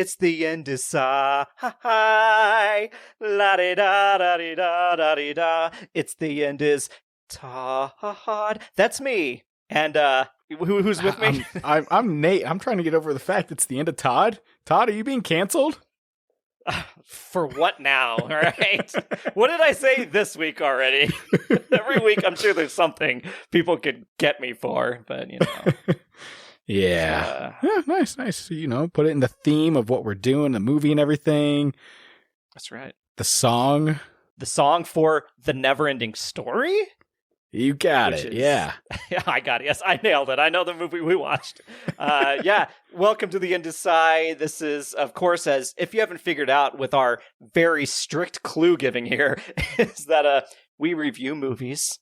It's the end is sigh. La di da da di da da di da. It's the end is Todd. That's me. And who's with me? I'm Nate. I'm trying to get over the fact it's the end of Todd. Todd, are you being canceled? For what now? All right. What did I say this week already? Every week, I'm sure there's something people could get me for, but you know. Yeah. Yeah, nice. Put it in the theme of what we're doing, the movie and everything. That's right. The song. The song for The NeverEnding Story? You got it. Yeah. Yeah, I got it. Yes, I nailed it. I know the movie we watched. Yeah. Welcome to the Indecide. This is, of course, as if you haven't figured out with our very strict clue giving here, is that we review movies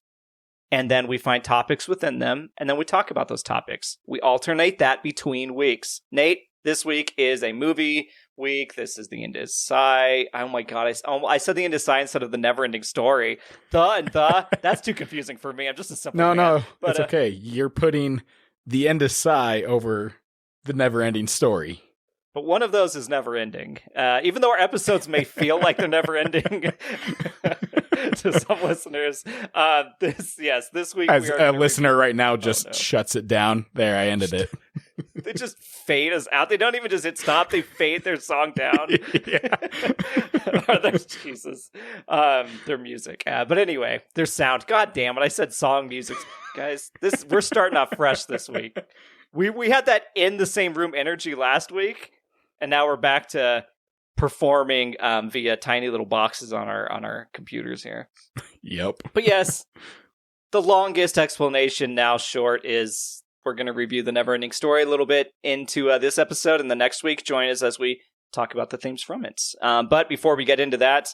and then we find topics within them and then we talk about those topics. We alternate that between weeks. Nate, this week is a movie week. This is the Indecide. Oh my god, I said the Indecide instead of the NeverEnding Story. That's too confusing for me. I'm just a simple man. No, but it's okay. You're putting the Indecide over the NeverEnding Story. But one of those is never ending. Even though our episodes may feel like they're never ending to some listeners. This week as a listener right now just shuts it down. There, I ended it. They just fade us out. They don't even just hit stop. They fade their song down. Jesus. Their music. But anyway, their sound. God damn it. I said song music. Guys, we're starting off fresh this week. We had that in the same room energy last week, and now we're back to performing via tiny little boxes on our computers here. Yep. But yes, the longest explanation, now short, is we're going to review the NeverEnding Story a little bit into this episode, and the next week join us as we talk about the themes from it. But before we get into that,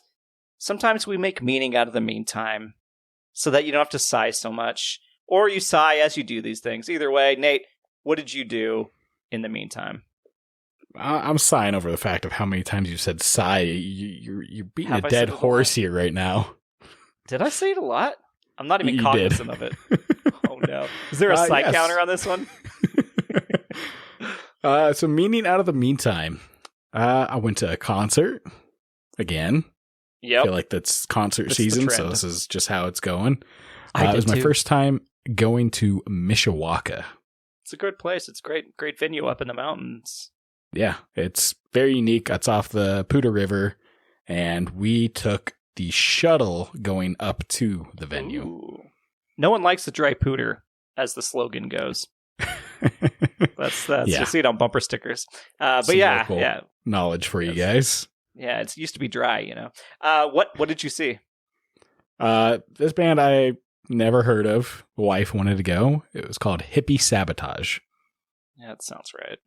sometimes we make meaning out of the meantime so that you don't have to sigh so much, or you sigh as you do these things. Either way, Nate, what did you do in the meantime? I'm sighing over the fact of how many times you said sigh. You're beating a dead horse here right now. Did I say it a lot? I'm not even cognizant of it. Oh no. Is there a sigh counter on this one? So meaning out of the meantime, I went to a concert again. Yep. I feel like that's concert season, so this is just how it's going. It was my too. first time going to Mishawaka. It's a good place. It's great venue up in the mountains. Yeah, it's very unique. It's off the Poudre River, and we took the shuttle going up to the venue. Ooh. No one likes the dry pooter, as the slogan goes. That's You see it on bumper stickers. But yeah, knowledge for you guys. Yeah, it used to be dry, you know. What did you see? This band I never heard of. Wife wanted to go. It was called Hippie Sabotage. Yeah, that sounds right.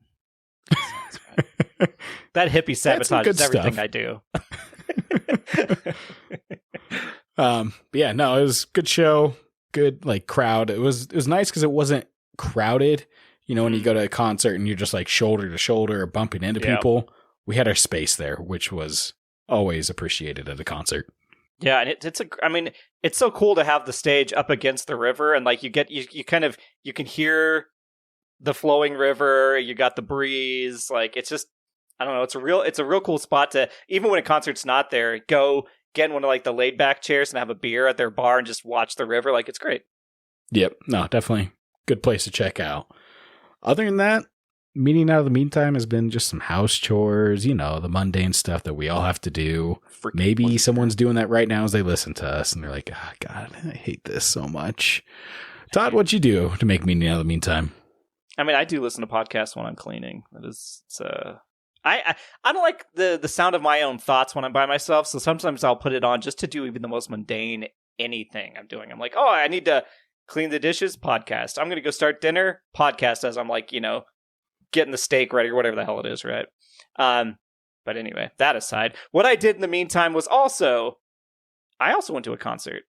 That hippie sabotage is everything stuff. I do. Yeah, no, it was a good show. Good crowd. It was nice because it wasn't crowded. You know, when you go to a concert and you're just shoulder to shoulder or bumping into people. We had our space there, which was always appreciated at a concert. Yeah, and it's so cool to have the stage up against the river, and you can hear the flowing river. You got the breeze. It's just, I don't know. It's a real cool spot to, even when a concert's not there, go get in one of the laid back chairs and have a beer at their bar and just watch the river. It's great. Yep. No, definitely good place to check out. Other than that, meeting out of the meantime has been just some house chores, the mundane stuff that we all have to do. Maybe someone's doing that right now as they listen to us and they're like, oh, God, I hate this so much. Todd, what'd you do to make meeting out of the meantime? I do listen to podcasts when I'm cleaning. I don't like the sound of my own thoughts when I'm by myself, so sometimes I'll put it on just to do even the most mundane anything I'm doing. I'm like, oh, I need to clean the dishes, podcast. I'm going to go start dinner, podcast as I'm getting the steak ready or whatever the hell it is, right? But anyway, that aside, what I did in the meantime was I also went to a concert.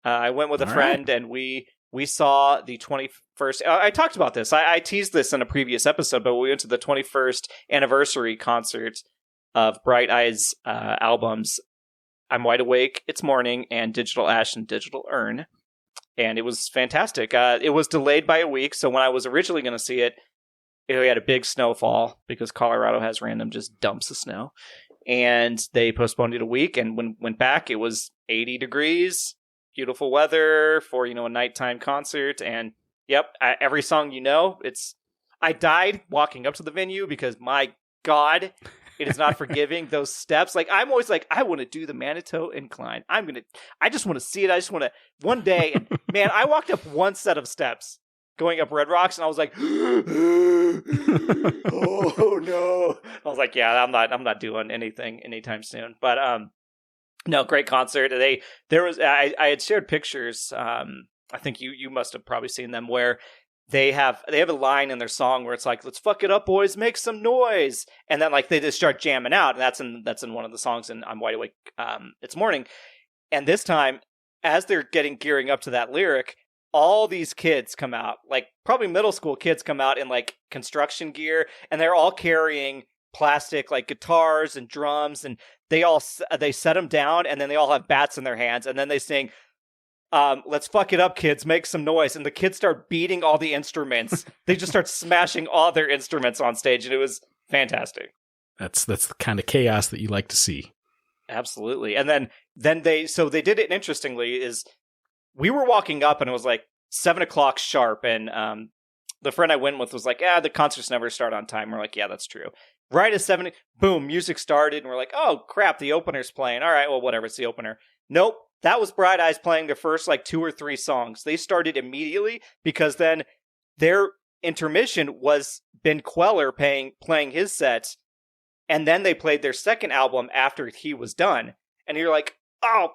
I went with a friend and we saw the 21st. I talked about this. I teased this in a previous episode, but we went to the 21st anniversary concert of Bright Eyes albums I'm Wide Awake, It's Morning, and Digital Ash and Digital Urn. And it was fantastic. It was delayed by a week, so when I was originally going to see it, we had a big snowfall because Colorado has random just dumps of snow. And they postponed it a week, and when went back, it was 80 degrees, beautiful weather for, a nighttime concert. And every song, I died walking up to the venue because my God, it is not forgiving. Those steps. Like, I'm always like, I want to do the Manitou Incline. I just want to see it. I just want to one day. And man, I walked up one set of steps going up Red Rocks, and I was like, oh no. I was like, yeah, I'm not doing anything anytime soon. But no, great concert. I had shared pictures. I think you must have probably seen them, where they have a line in their song where it's like, let's fuck it up, boys, make some noise. And then like they just start jamming out, and that's in one of the songs in I'm Wide Awake, It's Morning. And this time, as they're gearing up to that lyric, all these kids come out, like probably middle school kids come out in like construction gear, and they're all carrying plastic like guitars and drums, and they set them down, and then they all have bats in their hands, and then they sing, let's fuck it up, kids, make some noise. And the kids start beating all the instruments. They just start smashing all their instruments on stage, and it was fantastic. That's the kind of chaos that you like to see. Absolutely. And then they did it, interestingly, is we were walking up, and it was like 7:00 sharp, and the friend I went with was like, the concerts never start on time. We're like, yeah, that's true. Right at 7, boom, music started, and we're like, oh crap, the opener's playing. All right, well, whatever, it's the opener. Nope, that was Bright Eyes playing their first like 2 or 3 songs. They started immediately, because then their intermission was Ben Queller playing his set, and then they played their second album after he was done. And you're like, oh.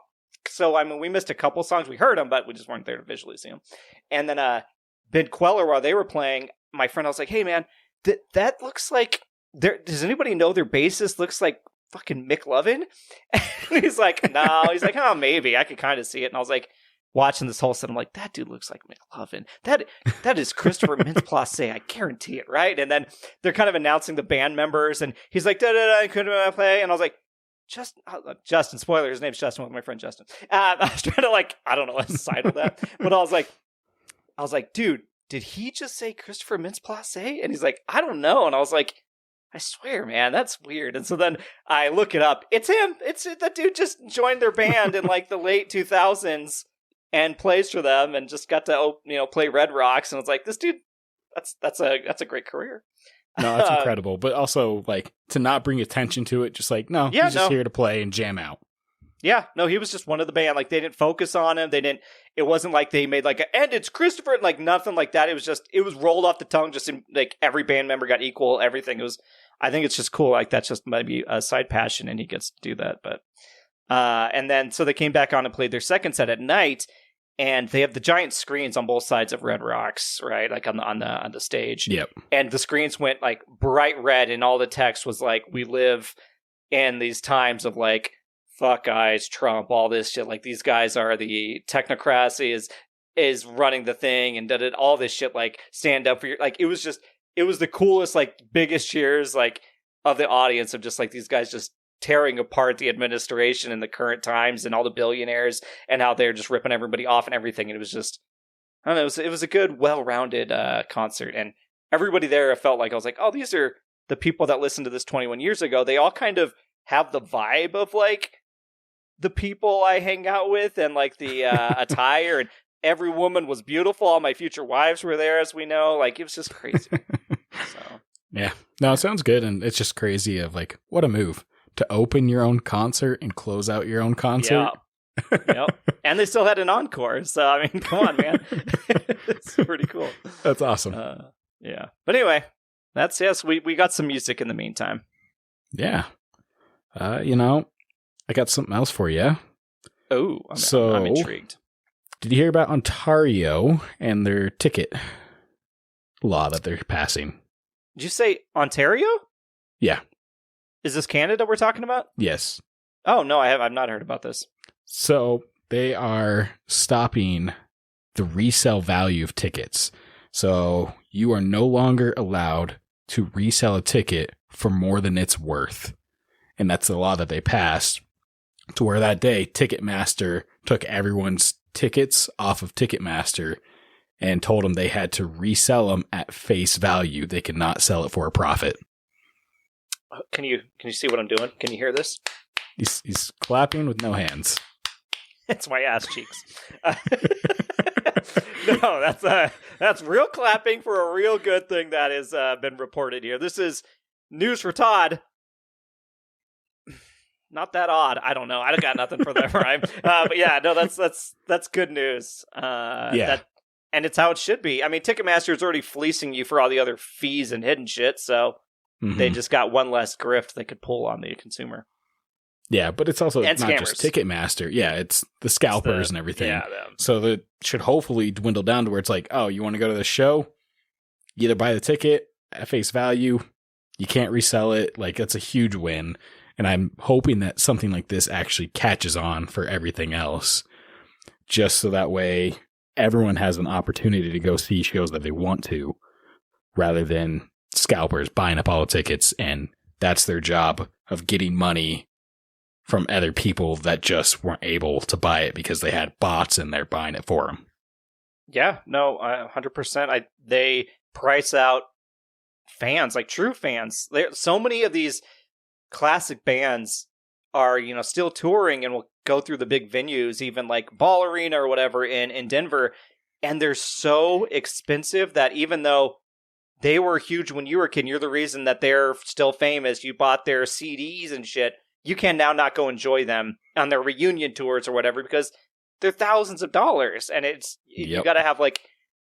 So, I mean, we missed a couple songs. We heard them, but we just weren't there to visually see them. And then Ben Queller, while they were playing, my friend, I was like, hey, man, that looks like... Does anybody know their bassist looks like fucking Mick Lovin? And he's like, no. He's like, oh, maybe. I could kind of see it. And I was like, watching this whole set, I'm like, that dude looks like Mick Lovin. That is Christopher Mintz-Plasse. I guarantee it, right? And then they're kind of announcing the band members, and he's like, da-da-da, couldn't play. And I was like, Justin, spoiler, his name's Justin, with my friend Justin. I was trying to I don't know, aside of that, but I was like, dude, did he just say Christopher Mintz-Plasse? And he's like, I don't know. And I was like, I swear, man, that's weird. And so then I look it up. It's him. That dude just joined their band in like the late 2000s and plays for them, and just got to play Red Rocks. And it's like, this dude, that's a great career. No, that's incredible. But also, like, to not bring attention to it, just like, no, he's just here to play and jam out. Yeah, no, he was just one of the band. Like, they didn't focus on him. It wasn't like they made like and it's Christopher, like nothing like that. It was rolled off the tongue. Just in, like, every band member got equal, everything. I think it's just cool. Like, that's just maybe a side passion, and he gets to do that. But, and then, so they came back on and played their second set at night. And they have the giant screens on both sides of Red Rocks, right? Like on the stage. Yep. And the screens went like bright red, and all the text was like, we live in these times of like, fuck guys, Trump, all this shit. Like, these guys are the technocracy is running the thing, and all this shit, like, stand up for your, like, it was the coolest, like, biggest cheers, like, of the audience, of just like these guys just tearing apart the administration in the current times, and all the billionaires, and how they're just ripping everybody off and everything. And it was just, I don't know, it was a good, well-rounded concert. And everybody there, I felt like, I was like, oh, these are the people that listened to this 21 years ago. They all kind of have the vibe of like the people I hang out with, and like the attire, and every woman was beautiful. All my future wives were there, as we know. Like, it was just crazy. So yeah, no, it sounds good. And it's just crazy of like, what a move to open your own concert and close out your own concert. Yeah. Yep. And they still had an encore. So, I mean, come on, man. It's pretty cool. That's awesome. Yeah. But anyway, we got some music in the meantime. Yeah. I got something else for you. Oh, I'm intrigued. Did you hear about Ontario and their ticket law that they're passing? Did you say Ontario? Yeah. Is this Canada we're talking about? Yes. Oh, no, I've not heard about this. So they are stopping the resale value of tickets. So you are no longer allowed to resell a ticket for more than it's worth. And that's the law that they passed, to where that day Ticketmaster took everyone's tickets off of Ticketmaster and told them they had to resell them at face value. They could not sell it for a profit. Can you see what I'm doing? Can you hear this? He's clapping with no hands. It's my ass cheeks. No, that's real clapping for a real good thing that has been reported here. This is news for Todd. Not that odd. I don't know. I don't got nothing for that rhyme. But yeah, no, that's good news. And it's how it should be. I mean, Ticketmaster is already fleecing you for all the other fees and hidden shit, so they just got one less grift they could pull on the consumer. Yeah, but it's also and not scammers. just Ticketmaster. Yeah, it's the scalpers and everything. Yeah, so that should hopefully dwindle down to where it's like, oh, you want to go to the show? You either buy the ticket at face value. You can't resell it. Like, that's a huge win. And I'm hoping that something like this actually catches on for everything else. Just so that way everyone has an opportunity to go see shows that they want to, rather than scalpers buying up all the tickets, and that's their job of getting money from other people that just weren't able to buy it because they had bots and they're buying it for them. Yeah, no, 100%. They price out fans, like true fans. So many of these classic bands are, still touring and will go through the big venues, even like Ball Arena or whatever in Denver. And they're so expensive that even though they were huge when you were a kid, you're the reason that they're still famous. You bought their CDs and shit. You can now not go enjoy them on their reunion tours or whatever because they're thousands of dollars. And you got to have like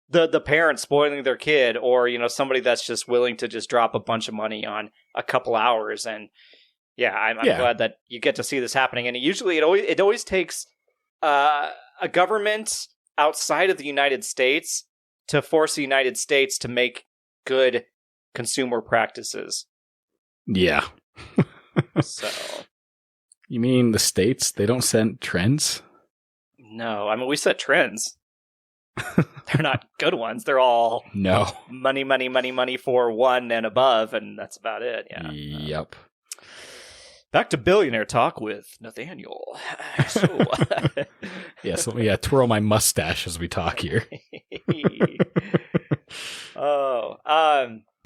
the parents spoiling their kid, or, somebody that's just willing to just drop a bunch of money on a couple hours. And yeah, I'm glad that you get to see this happening. And usually it always takes a government outside of the United States to force the United States to make good consumer practices. Yeah. So, you mean the States? They don't set trends? No, I mean, we set trends. They're not good ones. They're all money, money, money, money for one and above, and that's about it. Yeah. Yep. Back to billionaire talk with Nathaniel. Yes, let me twirl my mustache as we talk here.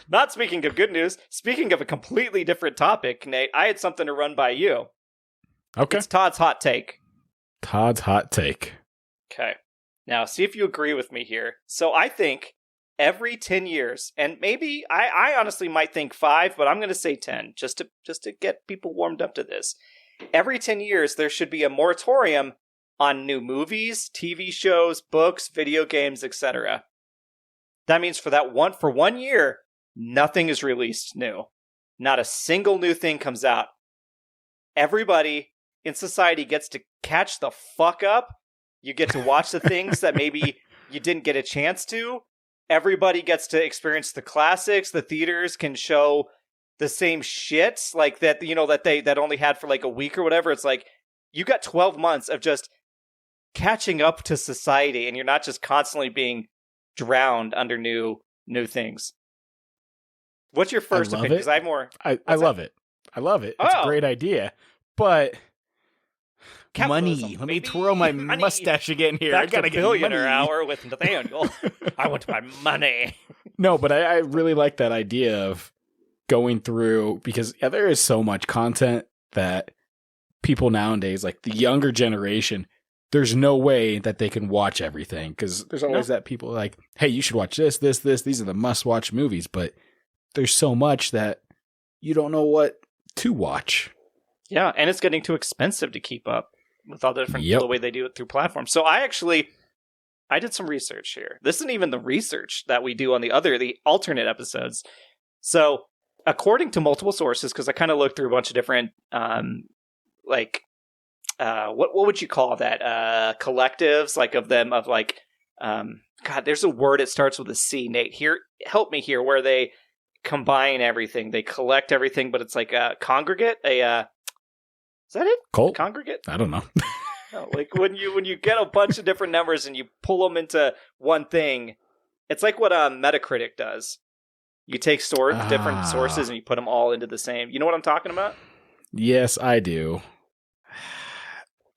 Not speaking of good news, speaking of a completely different topic, Nate, I had something to run by you. Okay. It's Todd's hot take. Todd's hot take. Okay. Now, see if you agree with me here. So I think every 10 years, and maybe I honestly might think 5, but I'm going to say 10, just to get people warmed up to this. Every 10 years, there should be a moratorium on new movies, TV shows, books, video games, etc. That means for 1 year, nothing is released new. Not a single new thing comes out. Everybody in society gets to catch the fuck up. You get to watch the things that maybe you didn't get a chance to. Everybody gets to experience the classics. The theaters can show the same shit like that, that only had for like a week or whatever. It's like you got 12 months of just catching up to society, and you're not just constantly being drowned under new things. What's your first opinion? Because I have more. I love it. I love it. It's a great idea. But money. Let me twirl my mustache again here. Back I gotta to billionaire hour with Nathaniel. I want my money. No, but I really like that idea of going through, because there is so much content that people nowadays, like the younger generation, there's no way that they can watch everything, because there's always that people like, hey, you should watch this. These are the must-watch movies, but there's so much that you don't know what to watch. Yeah, and it's getting too expensive to keep up with all the different the way they do it through platforms. So I did some research here. This isn't even the research that we do on the alternate episodes. So according to multiple sources, because I kind of looked through a bunch of different, what would you call that? Collectives, like of them, of like, God, there's a word. It starts with a C. Nate, here, help me here, where they combine everything, they collect everything, but it's like a congregate, is that it? Cult? Congregate? I don't know. No, like when you get a bunch of different numbers and you pull them into one thing, it's like what Metacritic does. You take different sources and you put them all into the same. You know what I'm talking about? Yes, I do.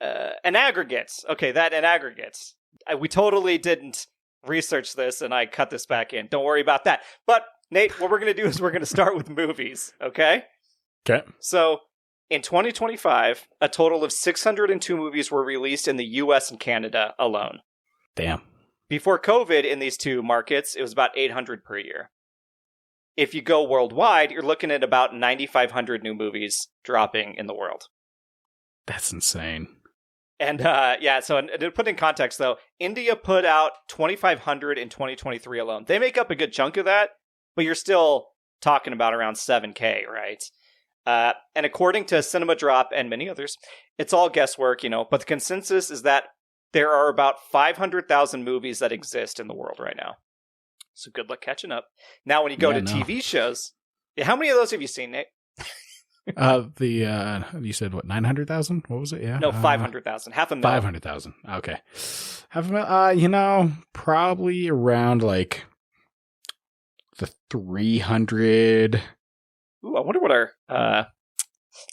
An aggregates. Okay, an aggregates. We totally didn't researched this and I cut this back in. Don't worry about that. But Nate, what we're going to do is we're going to start with movies, okay? Okay. So, in 2025, a total of 602 movies were released in the US and Canada alone. Damn. Before COVID, in these two markets, it was about 800 per year. If you go worldwide, you're looking at about 9,500 new movies dropping in the world. That's insane. And so to put in context, though, India put out 2,500 in 2023 alone. They make up a good chunk of that, but you're still talking about around 7K, right? And according to Cinema Drop and many others, it's all guesswork, but the consensus is that there are about 500,000 movies that exist in the world right now. So good luck catching up. Now, when you go to TV shows, how many of those have you seen, Nate? You said what, 900,000? What was it? Yeah. No, 500,000. 500,000. 500,000. Okay. Probably around like the 300. Ooh, I wonder what our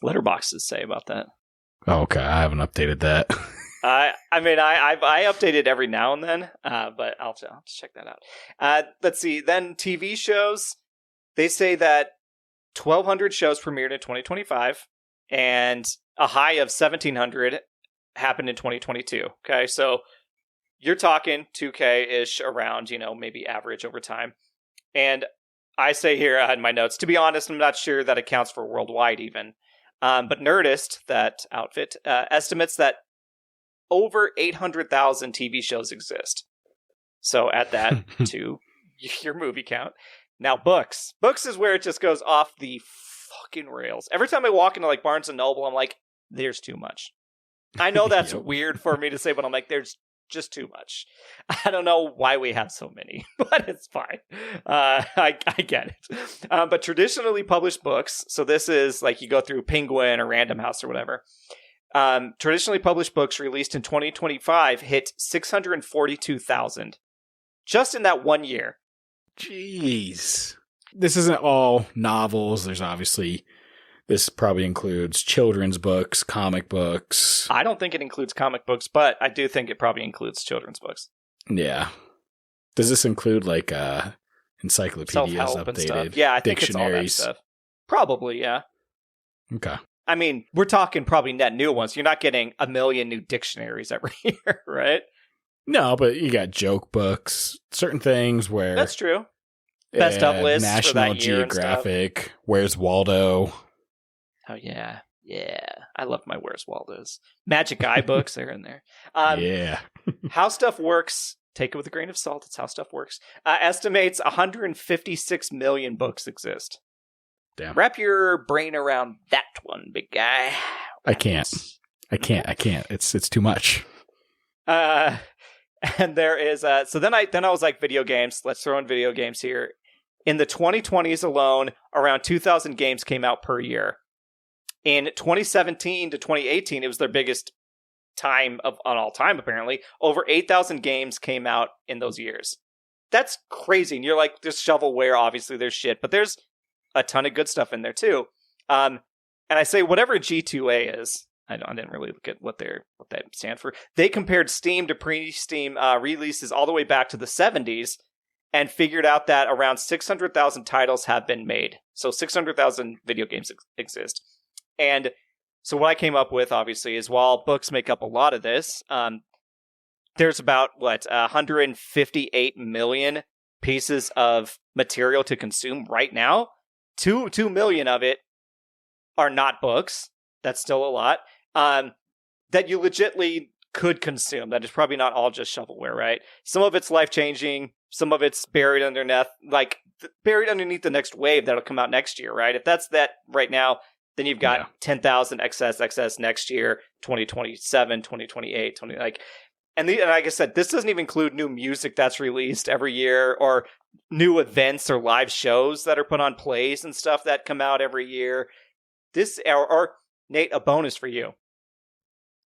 letterboxes say about that. Oh, okay, I haven't updated that. I update it every now and then, but I'll check that out. Let's see. Then TV shows, they say that 1,200 shows premiered in 2025, and a high of 1,700 happened in 2022. Okay, so you're talking 2K-ish around, maybe average over time. And I say here in my notes, to be honest, I'm not sure that accounts for worldwide even. But Nerdist, that outfit, estimates that over 800,000 TV shows exist. So add that to your movie count. Now, books. Books is where it just goes off the fucking rails. Every time I walk into like Barnes & Noble, I'm like, there's too much. I know that's weird for me to say, but I'm like, there's just too much. I don't know why we have so many, but it's fine. I get it. But traditionally published books, so this is like you go through Penguin or Random House or whatever. Traditionally published books released in 2025 hit 642,000 just in that 1 year. Jeez. This isn't all novels. This probably includes children's books, comic books. I don't think it includes comic books, but I do think it probably includes children's books. Yeah. Does this include like encyclopedias Self-help and stuff? updated? Yeah, I think dictionaries? It's all that stuff. Probably, yeah. Okay. I mean, we're talking probably net new ones. You're not getting a million new dictionaries every year, right? No, but you got joke books, certain things where... That's true. Best of lists National for that year Geographic, Where's Waldo? Oh, yeah. Yeah. I love my Where's Waldo's. Magic Eye books, they're in there. Yeah. How Stuff Works, take it with a grain of salt, it's How Stuff Works, estimates 156 million books exist. Damn. Wrap your brain around that one, big guy. I can't. It's too much. And there is so then I was like, video games. Let's throw in video games here. In the 2020s alone, around 2,000 games came out per year. In 2017 to 2018, it was their biggest time on all time, apparently. Over 8,000 games came out in those years. That's crazy. And you're like, there's shovelware, obviously there's shit, but there's a ton of good stuff in there too. And I say whatever G2A is, I didn't really look at what that stands for. They compared Steam to pre-Steam releases all the way back to the 70s and figured out that around 600,000 titles have been made. So 600,000 video games exist. And so what I came up with, obviously, is while books make up a lot of this, there's about, 158 million pieces of material to consume right now. 2 million of it are not books. That's still a lot. That you legitimately could consume. That is probably not all just shovelware, right? Some of it's life-changing. Some of it's buried underneath the next wave that'll come out next year, right? If that's that right now, then you've got 10,000 XS next year, 2027, 2028, and like I said, this doesn't even include new music that's released every year or new events or live shows that are put on plays and stuff that come out every year. This, or Nate, a bonus for you.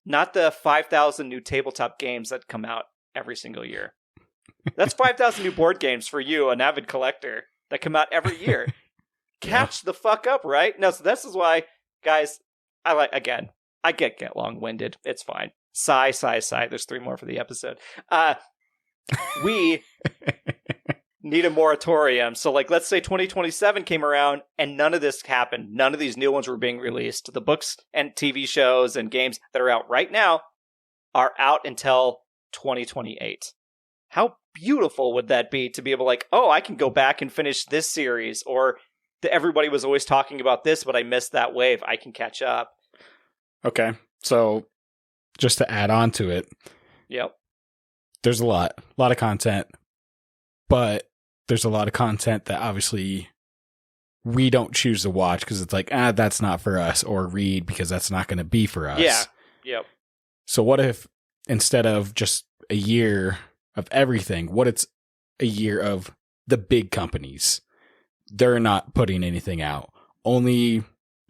Not the 5,000 new tabletop games that come out every single year. That's 5,000 new board games for you, an avid collector, that come out every year. Catch the fuck up, right? No, so this is why, guys, I get long-winded. It's fine. Sigh. There's 3 more for the episode. We need a moratorium. So, like, let's say 2027 came around and none of this happened. None of these new ones were being released. The books and TV shows and games that are out right now are out until 2028. How beautiful would that be to be able, like, oh, I can go back and finish this series, or everybody was always talking about this, but I missed that wave. I can catch up. Okay, so just to add on to it, yep, there's a lot of content, but there's a lot of content that obviously we don't choose to watch because it's like, that's not for us, or read because that's not going to be for us. Yeah, yep. So what if instead of just a year of everything, what it's a year of the big companies? They're not putting anything out. Only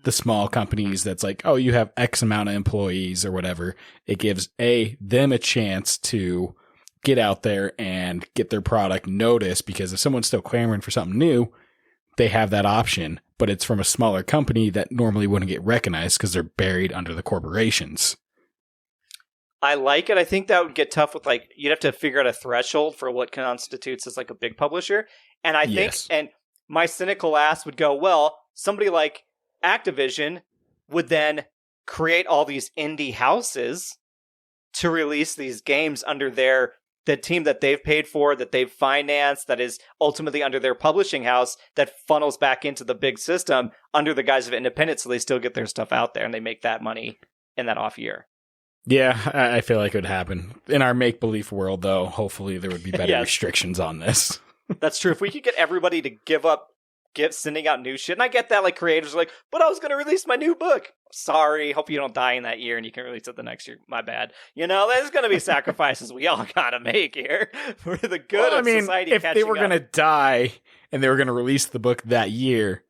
the small companies that's like, oh, you have X amount of employees or whatever. It gives them a chance to get out there and get their product noticed, because if someone's still clamoring for something new, they have that option, but it's from a smaller company that normally wouldn't get recognized because they're buried under the corporations. I like it. I think that would get tough with, like, you'd have to figure out a threshold for what constitutes as like a big publisher. And I think, and my cynical ass would go, well, somebody like Activision would then create all these indie houses to release these games under the team that they've paid for, that they've financed, that is ultimately under their publishing house, that funnels back into the big system under the guise of independence, so they still get their stuff out there and they make that money in that off year. Yeah, I feel like it would happen. In our make-believe world, though, hopefully there would be better restrictions on this. That's true. If we could get everybody to give up sending out new shit, and I get that, like, creators are like, but I was going to release my new book. Sorry, hope you don't die in that year and you can release it the next year. My bad. You know, there's going to be sacrifices we all got to make here for the good of society. If they were going to die and they were going to release the book that year,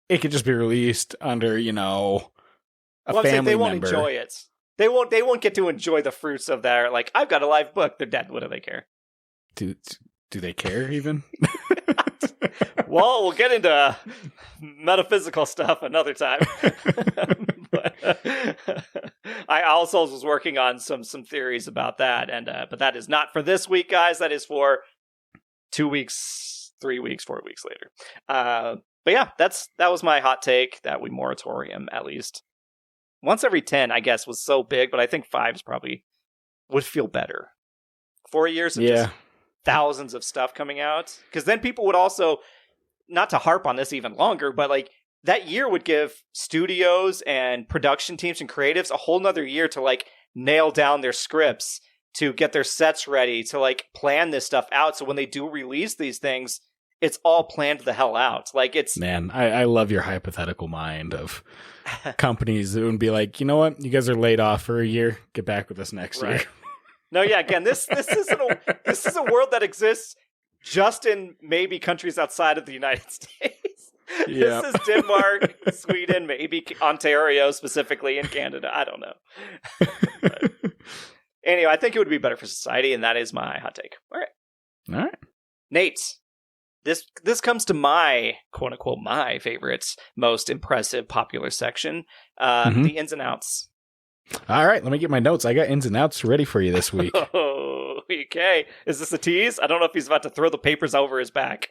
it could just be released under, you know, a family they won't member. Enjoy it. They won't get to enjoy the fruits of their, like, I've got a live book. They're dead. What do they care? Do they care even? Well, we'll get into metaphysical stuff another time. I also was working on some theories about that, and but that is not for this week, guys. That is for 2 weeks, 3 weeks, 4 weeks later. But yeah, that was my hot take, that we moratorium at least. Once every 10, I guess, was so big, but I think 5 is probably would feel better. 4 years of just thousands of stuff coming out. Because then people would also, not to harp on this even longer, but like that year would give studios and production teams and creatives a whole nother year to like nail down their scripts, to get their sets ready, to like plan this stuff out. So when they do release these things, it's all planned the hell out. Like it's... Man, I love your hypothetical mind of companies that would be like, you know what? You guys are laid off for a year. Get back with us next year. No, yeah, again, this is a world that exists just in maybe countries outside of the United States. Yep. This is Denmark, Sweden, maybe Ontario specifically, in Canada. I don't know. But anyway, I think it would be better for society, and that is my hot take. All right. Nate, this comes to my, quote-unquote, my favorite, most impressive, popular section, the ins and outs. All right, let me get my notes. I got ins and outs ready for you this week. Oh, okay. Is this a tease? I don't know if he's about to throw the papers over his back.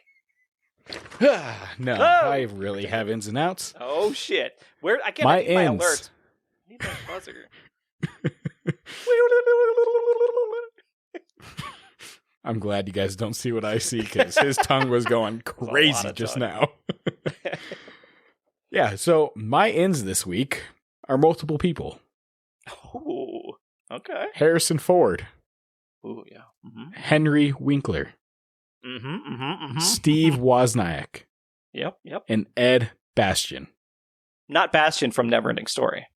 No, I really have ins and outs. Oh, shit. Where I can't get my alert. I need that buzzer. I'm glad you guys don't see what I see, because his tongue was going crazy just now. Yeah, so my ins this week are multiple people. Oh, okay. Harrison Ford. Oh, yeah. Mm-hmm. Henry Winkler. Steve Wozniak. Yep. And Ed Bastian. Not Bastian from NeverEnding Story.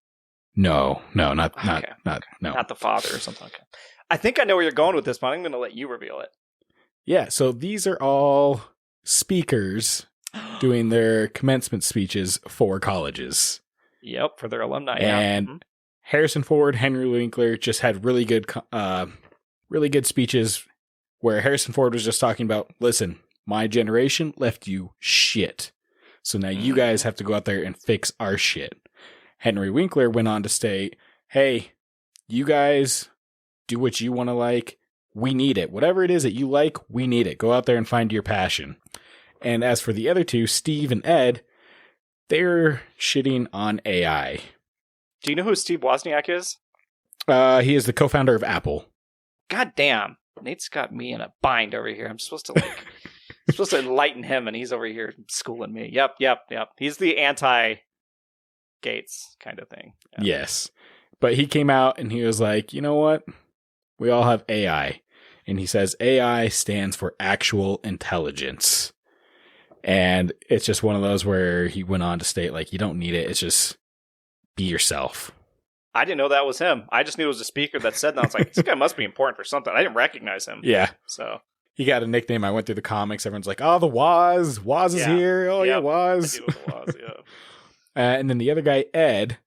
No, not the father or something like that. I think I know where you're going with this, but I'm going to let you reveal it. Yeah, so these are all speakers doing their commencement speeches for colleges. Yep, for their alumni. And Harrison Ford, Henry Winkler just had really good speeches where Harrison Ford was just talking about, listen, my generation left you shit. So now you guys have to go out there and fix our shit. Henry Winkler went on to state, hey, you guys do what you want to like. We need it. Whatever it is that you like, we need it. Go out there and find your passion. And as for the other two, Steve and Ed, they're shitting on AI. Do you know who Steve Wozniak is? He is the co-founder of Apple. God damn. Nate's got me in a bind over here. I'm supposed to enlighten him, and he's over here schooling me. Yep. He's the anti-Gates kind of thing. Yeah. Yes. But he came out and he was like, you know what? We all have AI. And he says AI stands for actual intelligence. And it's just one of those where he went on to state, like, you don't need it. It's just be yourself. I didn't know that was him. I just knew it was a speaker that said that. I was like, this guy must be important for something. I didn't recognize him. Yeah. So he got a nickname. I went through the comics. Everyone's like, oh, the Woz. Woz is here. Oh, yeah, Woz. I do know the Woz, yeah. And then the other guy, Ed,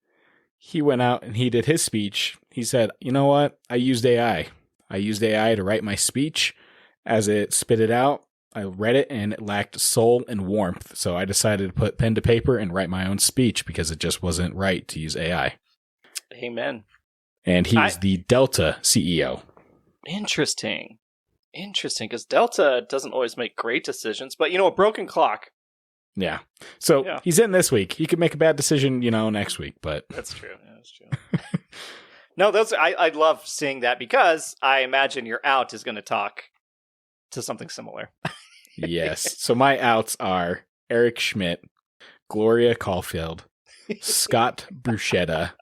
he went out and he did his speech. He said, you know what? I used AI. I used AI to write my speech. As it spit it out, I read it and it lacked soul and warmth. So I decided to put pen to paper and write my own speech because it just wasn't right to use AI. Amen. And he's the Delta CEO. Interesting, because Delta doesn't always make great decisions, but, a broken clock. Yeah. So he's in this week. He could make a bad decision, next week, but... That's true. Yeah, that's true. No, I love seeing that because I imagine your out is going to talk to something similar. Yes. So my outs are Eric Schmidt, Gloria Caulfield, Scott Bruschetta,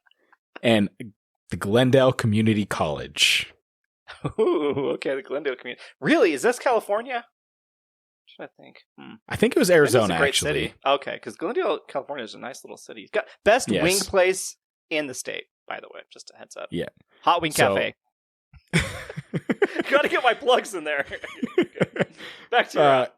and the Glendale Community College. Ooh, okay, the Glendale Community. Really? Is this California? What should I think? I think it was Arizona, great actually. City. Okay, because Glendale, California is a nice little city. It's got best wing place in the state, by the way. Just a heads up. Yeah. Hot Wing Cafe. Got to get my plugs in there. Back to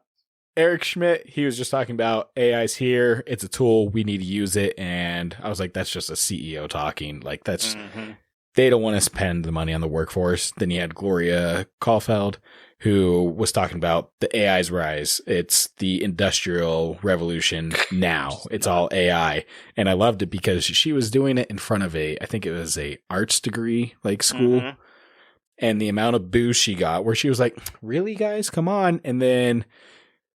Eric Schmidt, he was just talking about AI's here. It's a tool. We need to use it. And I was like, that's just a CEO talking. Like, that's they don't want to spend the money on the workforce. Then you had Gloria Caulfield, who was talking about the AI's rise. It's the industrial revolution now. It's all AI. And I loved it because she was doing it in front of I think it was a arts degree, like school. Mm-hmm. And the amount of boo she got where she was like, really, guys, come on. And then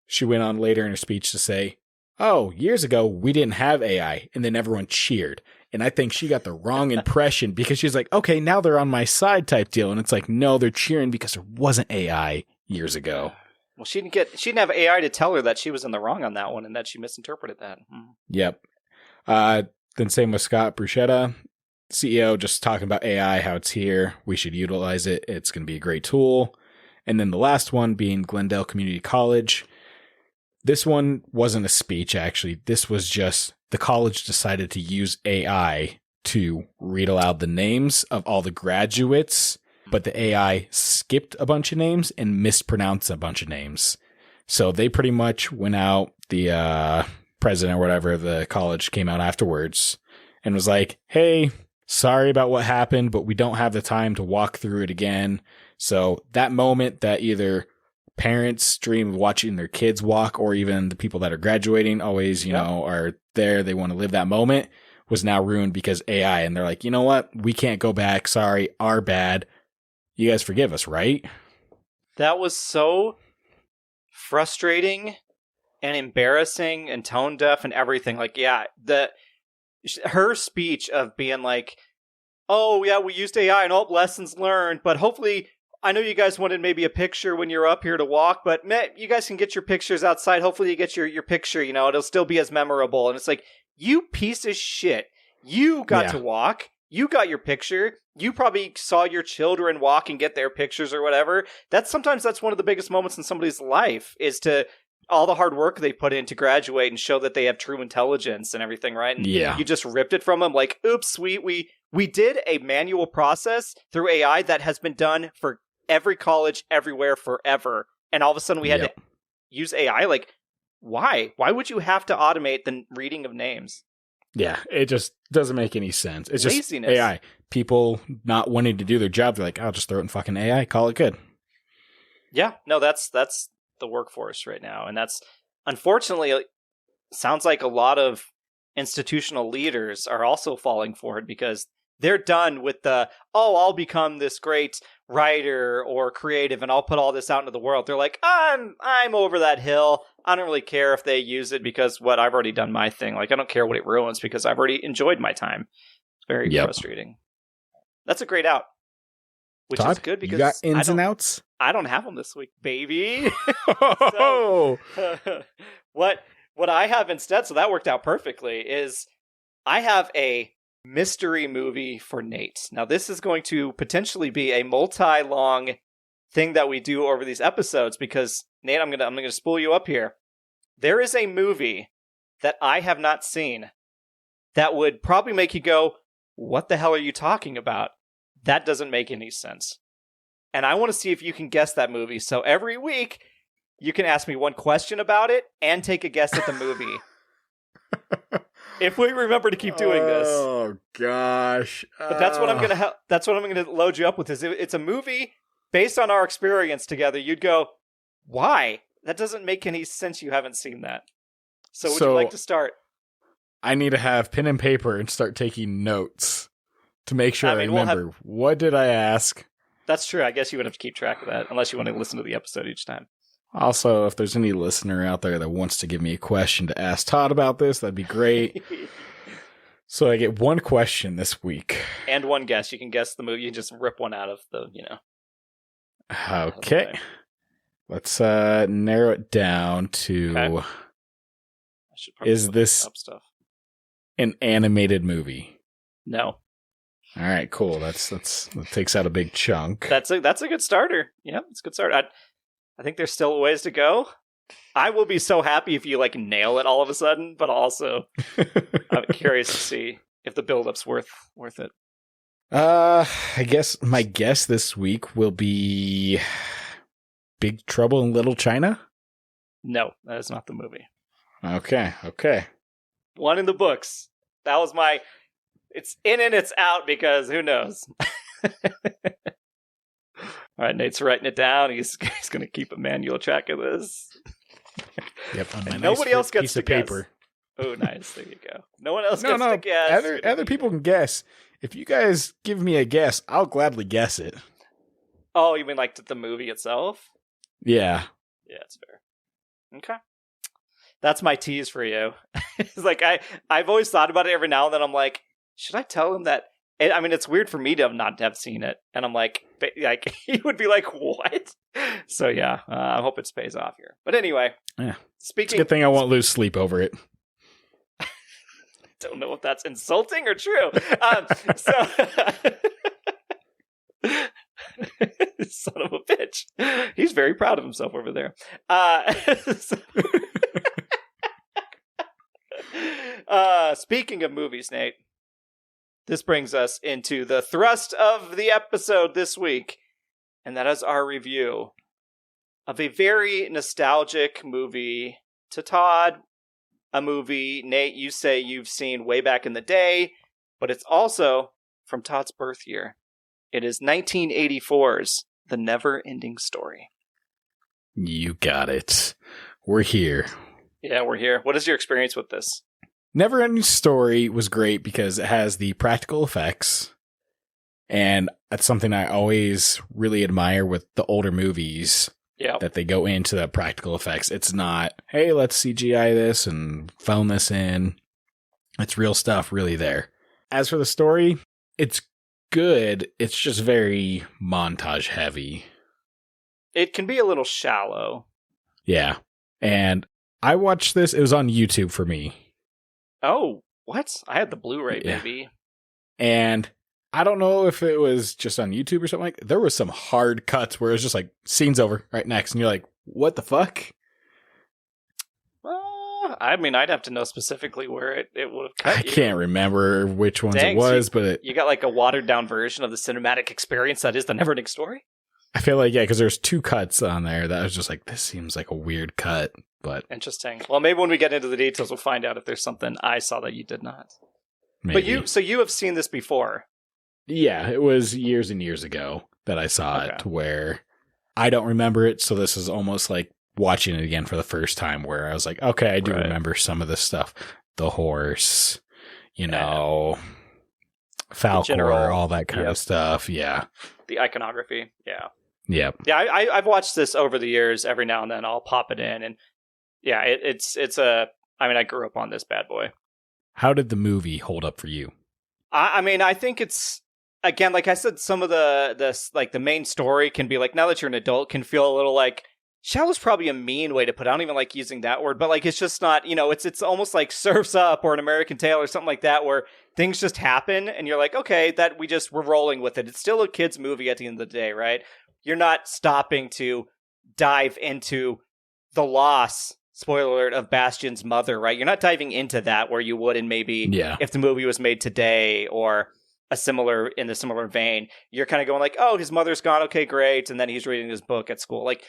she went on later in her speech to say, oh, years ago, we didn't have AI. And then everyone cheered. And I think she got the wrong impression because she's like, okay, now they're on my side type deal. And it's like, no, they're cheering because there wasn't AI years ago. Well, she didn't have AI to tell her that she was in the wrong on that one and that she misinterpreted that. Yep. Then same with Scott Bruschetta, CEO, just talking about AI, how it's here. We should utilize it. It's going to be a great tool. And then the last one being Glendale Community College. This one wasn't a speech, actually. This was just the college decided to use AI to read aloud the names of all the graduates, but the AI skipped a bunch of names and mispronounced a bunch of names. So they pretty much went out, the president or whatever of the college came out afterwards and was like, hey, sorry about what happened, but we don't have the time to walk through it again. So that moment that either parents dream of watching their kids walk or even the people that are graduating always, are there. They want to live that moment was now ruined because AI. And they're like, you know what? We can't go back. Sorry. Our bad. You guys forgive us, right? That was so frustrating and embarrassing and tone deaf and everything. Like, yeah, her speech of being like, oh, yeah, we used AI and all lessons learned, but hopefully, I know you guys wanted maybe a picture when you're up here to walk, but you guys can get your pictures outside. Hopefully you get your picture, it'll still be as memorable. And it's like, you piece of shit. You got to walk. You got your picture. You probably saw your children walk and get their pictures or whatever. Sometimes that's one of the biggest moments in somebody's life is to all the hard work they put in to graduate and show that they have true intelligence and everything, right? And you just ripped it from them like, oops, we did a manual process through AI that has been done for every college, everywhere, forever. And all of a sudden we had to use AI. Like, why? Why would you have to automate the reading of names? Yeah, it just doesn't make any sense. It's laziness. Just AI. People not wanting to do their job, they're like, I'll just throw it in fucking AI, call it good. Yeah, no, that's the workforce right now. And that's, unfortunately, sounds like a lot of institutional leaders are also falling for it because they're done with I'll become this great writer or creative and I'll put all this out into the world. They're like, I'm over that hill. I don't really care if they use it because I've already done my thing. Like, I don't care what it ruins because I've already enjoyed my time. It's very frustrating. That's a great out. Which Todd, is good because you got ins and outs? I don't have them this week, baby. Oh! What I have instead, so that worked out perfectly, is I have a mystery movie for Nate. Now, this is going to potentially be a multi-long thing that we do over these episodes because, Nate, I'm gonna spool you up here. There is a movie that I have not seen that would probably make you go, what the hell are you talking about? That doesn't make any sense. And I want to see if you can guess that movie. So every week, you can ask me one question about it and take a guess at the movie. If we remember to keep doing this. Oh gosh. But that's what I'm gonna load you up with. It's a movie based on our experience together. You'd go, why? That doesn't make any sense. You haven't seen that. So would you like to start? I need to have pen and paper and start taking notes to make sure I remember. What did I ask? That's true. I guess you would have to keep track of that unless you want to listen to the episode each time. Also, if there's any listener out there that wants to give me a question to ask Todd about this, that'd be great. So I get one question this week. And one guess. You can guess the movie. You can just rip one out of the, Okay. Let's narrow it down to... Okay. Is this an animated movie? No. All right, cool. That takes out a big chunk. That's a good starter. Yeah, it's a good start. I think there's still a ways to go. I will be so happy if you nail it all of a sudden, but also I'm curious to see if the build-up's worth it. I guess my guess this week will be Big Trouble in Little China? No, that is not the movie. Okay. One in the books. That was it's in and it's out because who knows? All right, Nate's writing it down. He's going to keep a manual track of this. Yep. On nobody else gets to guess. Paper. Oh, nice. There you go. No one else gets to guess. Other people can guess. If you guys give me a guess, I'll gladly guess it. Oh, you mean the movie itself? Yeah. Yeah, that's fair. Okay. That's my tease for you. It's I've always thought about it every now and then. I'm like, should I tell him that? I mean, it's weird for me to not have seen it. And I'm like, he would be like, what? So yeah, I hope it pays off here. But anyway. Yeah. It's a good thing I won't lose sleep over it. Don't know if that's insulting or true. Son of a bitch. He's very proud of himself over there. Speaking of movies, Nate, this brings us into the thrust of the episode this week, and that is our review of a very nostalgic movie to Todd. A movie, Nate, you say you've seen way back in the day, but it's also from Todd's birth year. It is 1984's The NeverEnding Story. You got it. We're here. Yeah, we're here. What is your experience with this? NeverEnding Story was great because it has the practical effects, and that's something I always really admire with the older movies. Yeah, that they go into the practical effects. It's not, hey, let's CGI this and phone this in. It's real stuff really there. As for the story, it's good. It's just very montage heavy. It can be a little shallow. Yeah. And I watched this. It was on YouTube for me. Oh, what? I had the Blu-ray, baby. And I don't know if it was just on YouTube or something there was some hard cuts where it was just scene's over right next. And you're like, what the fuck? I mean, I'd have to know specifically where it would have cut. I can't remember which ones it was, but you got a watered down version of the cinematic experience that is the NeverEnding Story. I feel because there's 2 cuts on there that was just this seems like a weird cut, but interesting. Well, maybe when we get into the details, we'll find out if there's something I saw that you did not. Maybe. But you have seen this before. Yeah, it was years and years ago that I saw it, where I don't remember it, so this is almost like watching it again for the first time, where I was like, okay, I do remember some of this stuff. The horse, Falcor, all that kind of stuff. Yeah. The iconography. Yeah. Yeah. Yeah. I've watched this over the years. Every now and then I'll pop it in, and yeah, I grew up on this bad boy. How did the movie hold up for you? I think it's, again, like I said, some of the main story can be like, now that you're an adult, can feel a little like, shallow's probably a mean way to put it. I don't even like using that word, but like, it's just not, it's almost like Surf's Up or An American Tale or something like that, where things just happen and you're like, okay, we're rolling with it. It's still a kid's movie at the end of the day, right? You're not stopping to dive into the loss, spoiler alert, of Bastian's mother, right? You're not diving into that where you would in maybe if the movie was made today or in a similar vein. You're kind of going like, oh, his mother's gone, okay, great, and then he's reading his book at school. Like,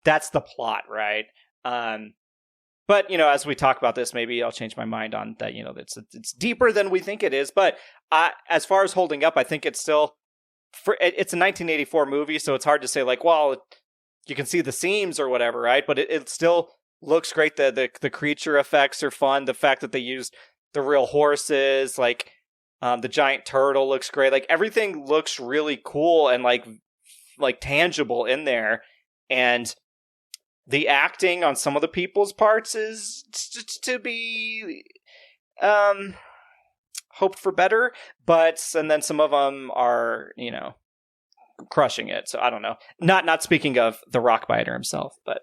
that's the plot, right? But, as we talk about this, maybe I'll change my mind on that, it's deeper than we think it is. But as far as holding up, I think it's still, it's a 1984 movie, so it's hard to say like, well, you can see the seams or whatever, right? But it still looks great. The creature effects are fun. The fact that they used the real horses, like the giant turtle looks great. Like, everything looks really cool and like tangible in there. And the acting on some of the people's parts is to be hoped for better, and then some of them are, crushing it. So I don't know. Not speaking of the Rockbiter himself, but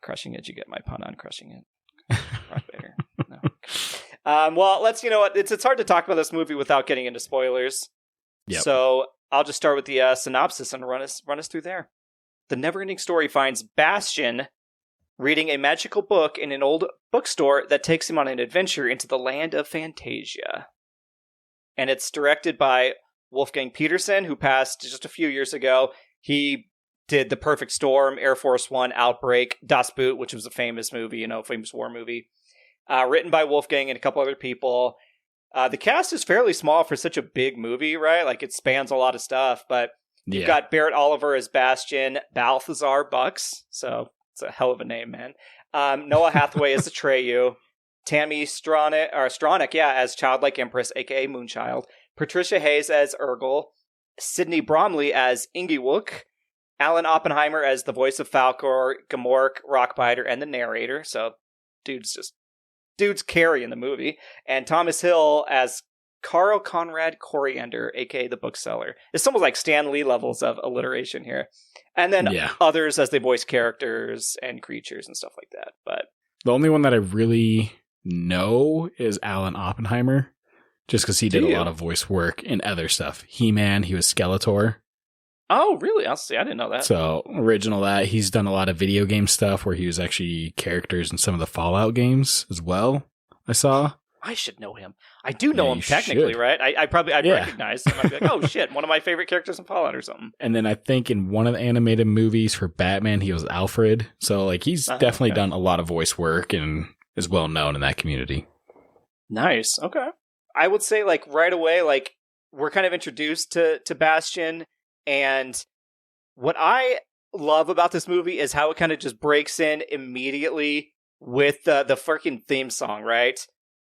crushing it. You get my pun on crushing it. Rockbiter. No. Well, let's. You know what? It's hard to talk about this movie without getting into spoilers. Yep. So I'll just start with the synopsis and run us through there. The NeverEnding Story finds Bastian reading a magical book in an old bookstore that takes him on an adventure into the land of Fantasia. And it's directed by Wolfgang Petersen, who passed just a few years ago. He did The Perfect Storm, Air Force One, Outbreak, Das Boot, which was a famous movie, famous war movie. Written by Wolfgang and a couple other people. The cast is fairly small for such a big movie, right? Like, it spans a lot of stuff, but you've got Barrett Oliver as Bastian, Balthazar Bucks, so it's a hell of a name, man. Noah Hathaway as Atreyu, Tammy Stronach, as Childlike Empress, aka Moonchild, Patricia Hayes as Urgel, Sidney Bromley as Ingiwook, Alan Oppenheimer as the voice of Falcor, Gamork, Rockbiter, and the narrator. So, dude's carrying the movie, and Thomas Hill as Carl Conrad Coriander, aka the bookseller. It's almost like Stan Lee levels of alliteration here. And then others as they voice characters and creatures and stuff like that. But the only one that I really know is Alan Oppenheimer, just because he did a lot of voice work in other stuff. He-Man, he was Skeletor. Oh, really? I didn't know that. So, original that. He's done a lot of video game stuff where he was actually characters in some of the Fallout games as well, I saw. I should know him. I do know him technically, right? I'd recognize him. I'd be like, oh shit, one of my favorite characters in Fallout or something. And then I think in one of the animated movies for Batman, he was Alfred. So like he's definitely done a lot of voice work and is well known in that community. Nice. Okay. I would say like right away, like we're kind of introduced to Bastian, and what I love about this movie is how it kind of just breaks in immediately with the freaking theme song, right?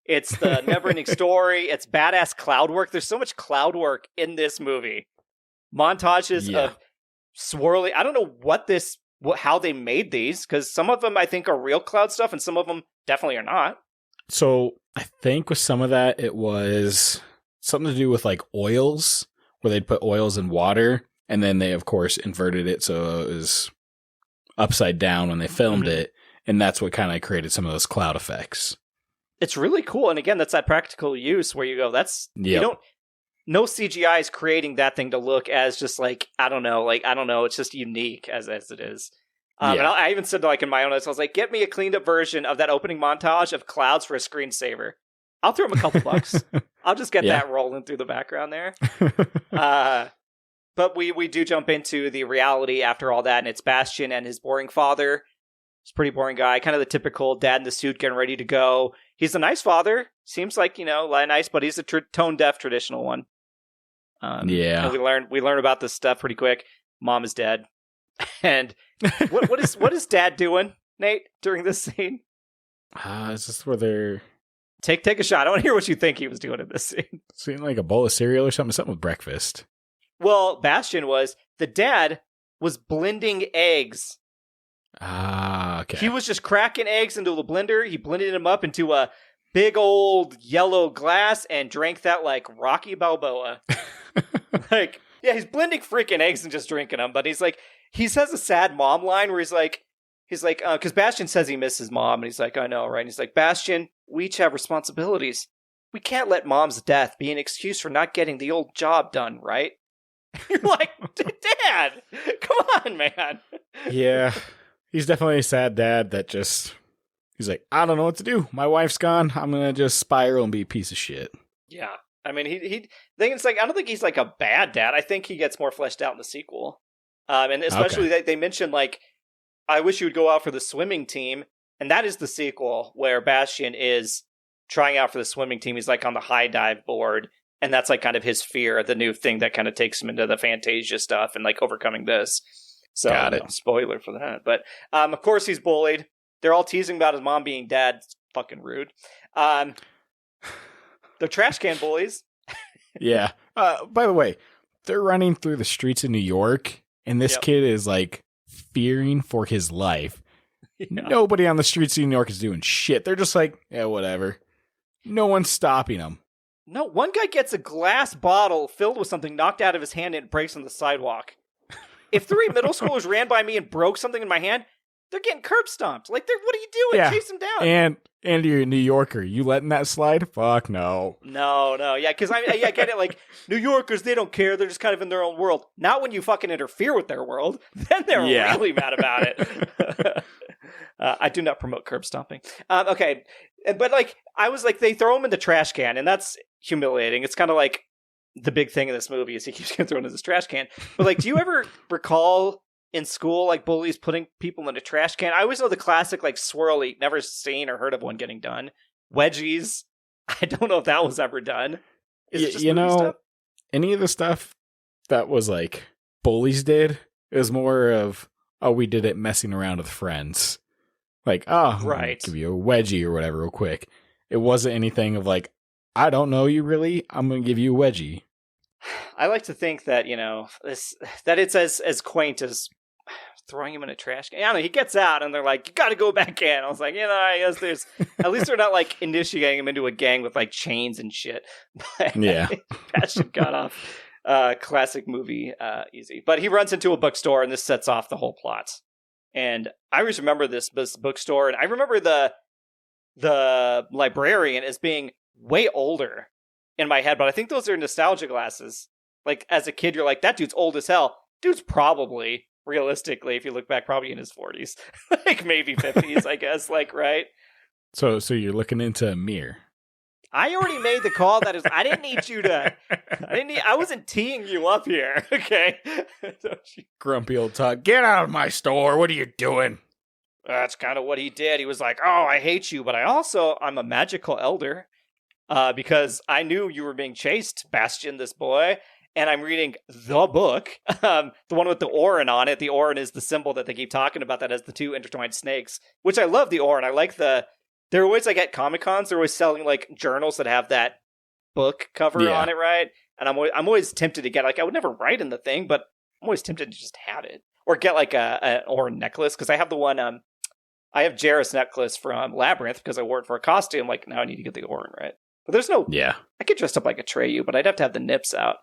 It's the NeverEnding Story. It's badass cloud work. There's so much cloud work in this movie. Montages of swirling. I don't know how they made these, because some of them I think are real cloud stuff, and some of them definitely are not. So I think with some of that, it was something to do with like oils, where they'd put oils in water, and then they of course inverted it so it was upside down when they filmed it, and that's what kind of created some of those cloud effects. It's really cool. And again, that's that practical use where you go, no CGI is creating that thing to look as just like, I don't know, it's just unique as it is. And I even said like in my own notes, I was like, get me a cleaned up version of that opening montage of clouds for a screensaver. I'll throw him a couple bucks. I'll just get that rolling through the background there. But we do jump into the reality after all that, and it's Bastian and his boring father. He's a pretty boring guy, kind of the typical dad in the suit getting ready to go. He's a nice father. Seems like, nice, but he's a tone-deaf traditional one. And we learn about this stuff pretty quick. Mom is dead. And what is dad doing, Nate, during this scene? Is this where they're Take a shot. I want to hear what you think he was doing in this scene. Seemed like a bowl of cereal or something with breakfast. Well, Bastian the dad was blending eggs. Ah, okay. He was just cracking eggs into the blender. He blended them up into a big old yellow glass and drank that like Rocky Balboa. Like, yeah, he's blending freaking eggs and just drinking them. But he says a sad mom line where he's like, because Bastian says he misses mom, and he's like, I know, right? And he's like, Bastian, we each have responsibilities. We can't let mom's death be an excuse for not getting the old job done, right? You're like, Dad, come on, man. Yeah, he's definitely a sad dad that just, he's like, I don't know what to do. My wife's gone. I'm going to just spiral and be a piece of shit. Yeah. I mean, I don't think he's like a bad dad. I think he gets more fleshed out in the sequel. And especially they mentioned like, I wish you would go out for the swimming team. And that is the sequel where Bastian is trying out for the swimming team. He's like on the high dive board. And that's like kind of his fear, the new thing that kind of takes him into the Fantasia stuff and like overcoming this. So, got it. Spoiler for that. But of course he's bullied. They're all teasing about his mom being dead. It's fucking rude. They're trash can bullies. Yeah. By the way, they're running through the streets of New York, and this kid is like fearing for his life. Yeah. Nobody on the streets of New York is doing shit. They're just like, yeah, whatever. No one's stopping them. No, one guy gets a glass bottle filled with something knocked out of his hand and it breaks on the sidewalk. If 3 middle schoolers ran by me and broke something in my hand, they're getting curb stomped. Like, what are you doing? Yeah. Chase them down. And you're a New Yorker. You letting that slide? Fuck no. No. Yeah, because I get it. Like, New Yorkers, they don't care. They're just kind of in their own world. Not when you fucking interfere with their world. Then they're really mad about it. I do not promote curb stomping. Okay. But, like, I was like, they throw him in the trash can, and that's humiliating. It's kind of like the big thing in this movie is he keeps getting thrown in this trash can. But, like, do you ever recall in school, like, bullies putting people in a trash can? I always know the classic, like, swirly, never seen or heard of one getting done. Wedgies. I don't know if that was ever done. Is it just movie stuff? Any of the stuff that was, like, bullies did, it was more of, we did it messing around with friends. Like, right. Give you a wedgie or whatever real quick. It wasn't anything of, like, I don't know you really, I'm going to give you a wedgie. I like to think that, that it's as quaint as throwing him in a trash can. I don't know, he gets out and they're like, you got to go back in. I was like, I guess there's, at least they're not like initiating him into a gang with like chains and shit. But yeah. Bastian got off. Classic movie, easy. But he runs into a bookstore and this sets off the whole plot. And I always remember this bookstore, and I remember the librarian as being way older in my head, but I think those are nostalgia glasses. Like, as a kid, you're like, that dude's old as hell. Dude's probably, realistically, if you look back, probably in his 40s. Like, maybe 50s, I guess, like, right? So you're looking into a mirror. I already made the call that is, I didn't need you to, I wasn't teeing you up here, okay? Grumpy old Todd, get out of my store, what are you doing? That's kind of what he did. He was like, oh, I hate you, but I'm a magical elder, because I knew you were being chased, Bastian, this boy, and I'm reading the book, the one with the Orin on it. The Orin is the symbol that they keep talking about that has the 2 intertwined snakes, which I love the Orin. I like they're always like at Comic-Cons, they're always selling like journals that have that book cover on it, right? And I'm always tempted to get, like, I would never write in the thing, but I'm always tempted to just have it. Or get like an Orin necklace, because I have the one, I have Jarrus necklace from Labyrinth because I wore it for a costume. Like, now I need to get the Orin, right? But there's no, I could dress up like Atreyu, but I'd have to have the nips out.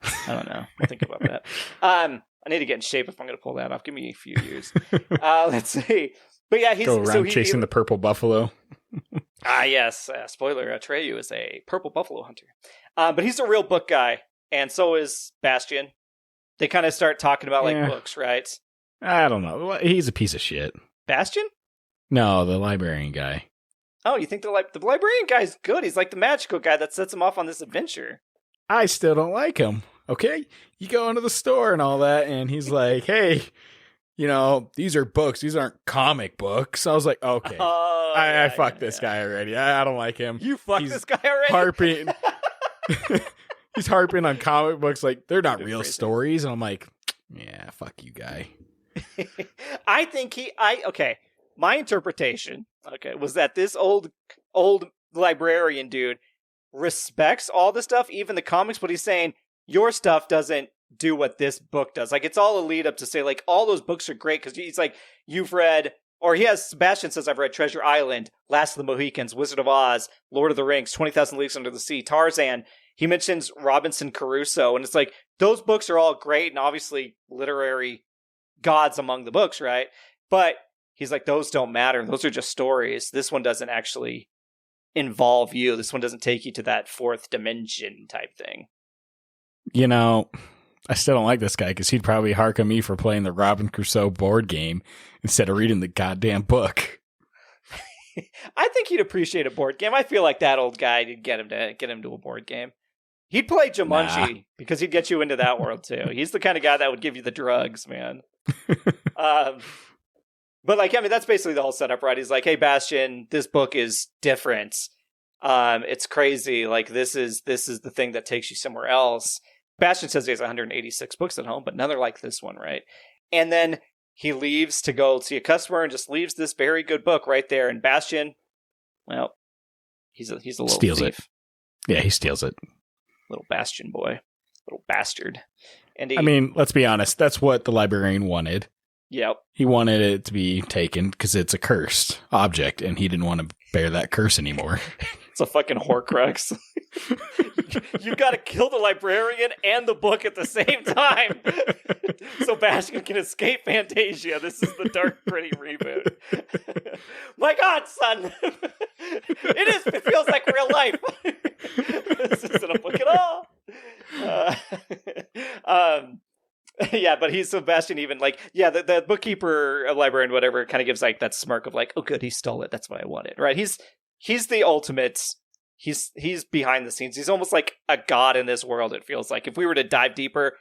I don't know. I'll think about that. I need to get in shape if I'm going to pull that off. Give me a few years. Let's see. But yeah, he's go around chasing the purple buffalo. Yes. Spoiler: Atreyu is a purple buffalo hunter. But he's a real book guy, and so is Bastian. They kind of start talking about like books, right? I don't know. He's a piece of shit. Bastian? No, the librarian guy. Oh, you think the librarian guy's good? He's like the magical guy that sets him off on this adventure. I still don't like him. Okay, you go into the store and all that, and he's like, "Hey, these are books. These aren't comic books." I was like, "Okay, I fucked this guy already. I don't like him. You fucked this guy already." Harping. He's harping on comic books like they're not real stories, and I'm like, "Yeah, fuck you, guy." I think my interpretation, was that this old librarian dude respects all the stuff, even the comics, but he's saying your stuff doesn't do what this book does. Like, it's all a lead up to say, like, all those books are great because he's like, you've read, or Sebastian says, I've read Treasure Island, Last of the Mohicans, Wizard of Oz, Lord of the Rings, 20,000 Leagues Under the Sea, Tarzan. He mentions Robinson Crusoe, and it's like, those books are all great and obviously literary gods among the books, right? But he's like, those don't matter. Those are just stories. This one doesn't actually involve you. This one doesn't take you to that fourth dimension type thing. You know, I still don't like this guy because he'd probably hark me for playing the Robin Crusoe board game instead of reading the goddamn book. I think he'd appreciate a board game. I feel like that old guy did get him to a board game. He'd play Jumanji because he'd get you into that world too. He's the kind of guy that would give you the drugs, man. But like, I mean, that's basically the whole setup, right? He's like, hey, Bastian, this book is different. It's crazy. Like, this is the thing that takes you somewhere else. Bastian says he has 186 books at home, but none are like this one, right? And then he leaves to go see a customer and just leaves this very good book right there. And Bastian, well, he's a little steals thief. It. Yeah, he steals it. Little Bastian boy. Little bastard. And I mean, let's be honest. That's what the librarian wanted. Yep. He wanted it to be taken because it's a cursed object, and he didn't want to bear that curse anymore. It's a fucking Horcrux. You've got to kill the librarian and the book at the same time so Bastian can escape Fantasia. This is the Dark Gritty reboot. My God, son! It feels like real life. This isn't a book at all. Yeah, but he's Sebastian even like, yeah, the bookkeeper, librarian, whatever, kind of gives like that smirk of like, oh good, he stole it. That's what I wanted, right? He's the ultimate. He's behind the scenes. He's almost like a god in this world. It feels like if we were to dive deeper,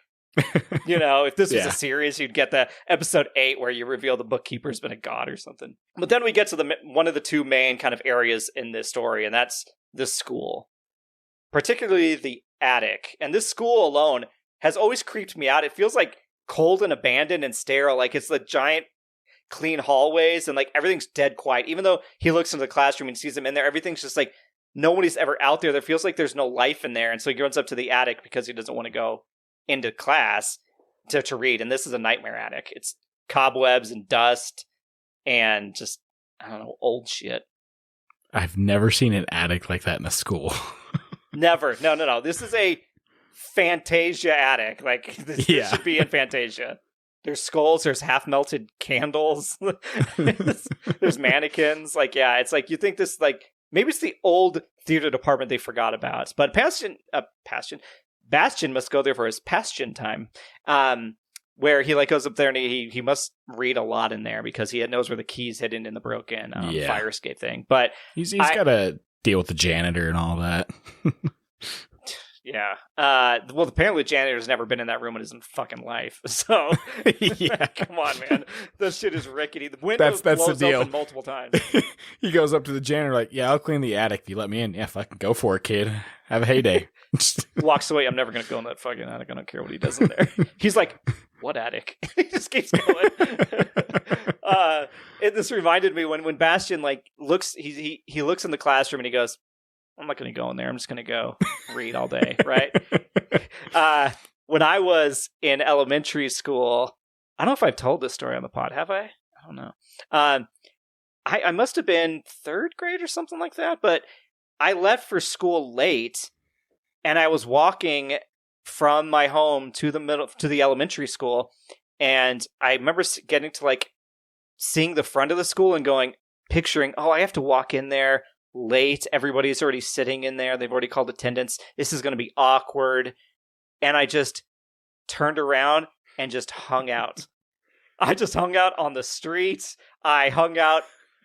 you know, if this was a series, you'd get the episode 8 where you reveal the bookkeeper's been a god or something. But then we get to one of the two main kind of areas in this story, and that's the school, particularly the attic. And this school alone has always creeped me out. It feels like cold and abandoned and sterile. Like it's the giant clean hallways and like everything's dead quiet. Even though he looks into the classroom and sees them in there, everything's just like nobody's ever out there. There feels like there's no life in there. And so he runs up to the attic because he doesn't want to go into class to read. And this is a nightmare attic. It's cobwebs and dust and just, I don't know, old shit. I've never seen an attic like that in a school. Never. No. This is a Fantasia attic. Like this should be in Fantasia. There's skulls, there's half-melted candles, there's mannequins. Like, yeah, it's like, you think this, like, maybe it's the old theater department they forgot about. But Bastian must go there for his Bastian time, where he, like, goes up there and he must read a lot in there because he knows where the key's hidden in the broken fire escape thing. But he's got to deal with the janitor and all that. Yeah. Well, apparently the janitor's never been in that room in his fucking life. So, yeah. Come on, man. This shit is rickety. The window blows the deal. open multiple times. He goes up to the janitor like, yeah, I'll clean the attic if you let me in. Yeah, fucking go for it, kid. Have a heyday. Walks away. I'm never going to go in that fucking attic. I don't care what he does in there. He's like, what attic? He just keeps going. This reminded me when Bastian like looks, he looks in the classroom and he goes, I'm not going to go in there. I'm just going to go read all day, right? When I was in elementary school, I don't know if I've told this story on the pod. Have I? I don't know. I must have been 3rd grade or something like that, but I left for school late, and I was walking from my home to the elementary school, and I remember getting to like seeing the front of the school and picturing, oh, I have to walk in there late. Everybody's already sitting in there. They've already called attendance. This is going to be awkward. And I just turned around and just hung out. I just hung out on the streets. I hung out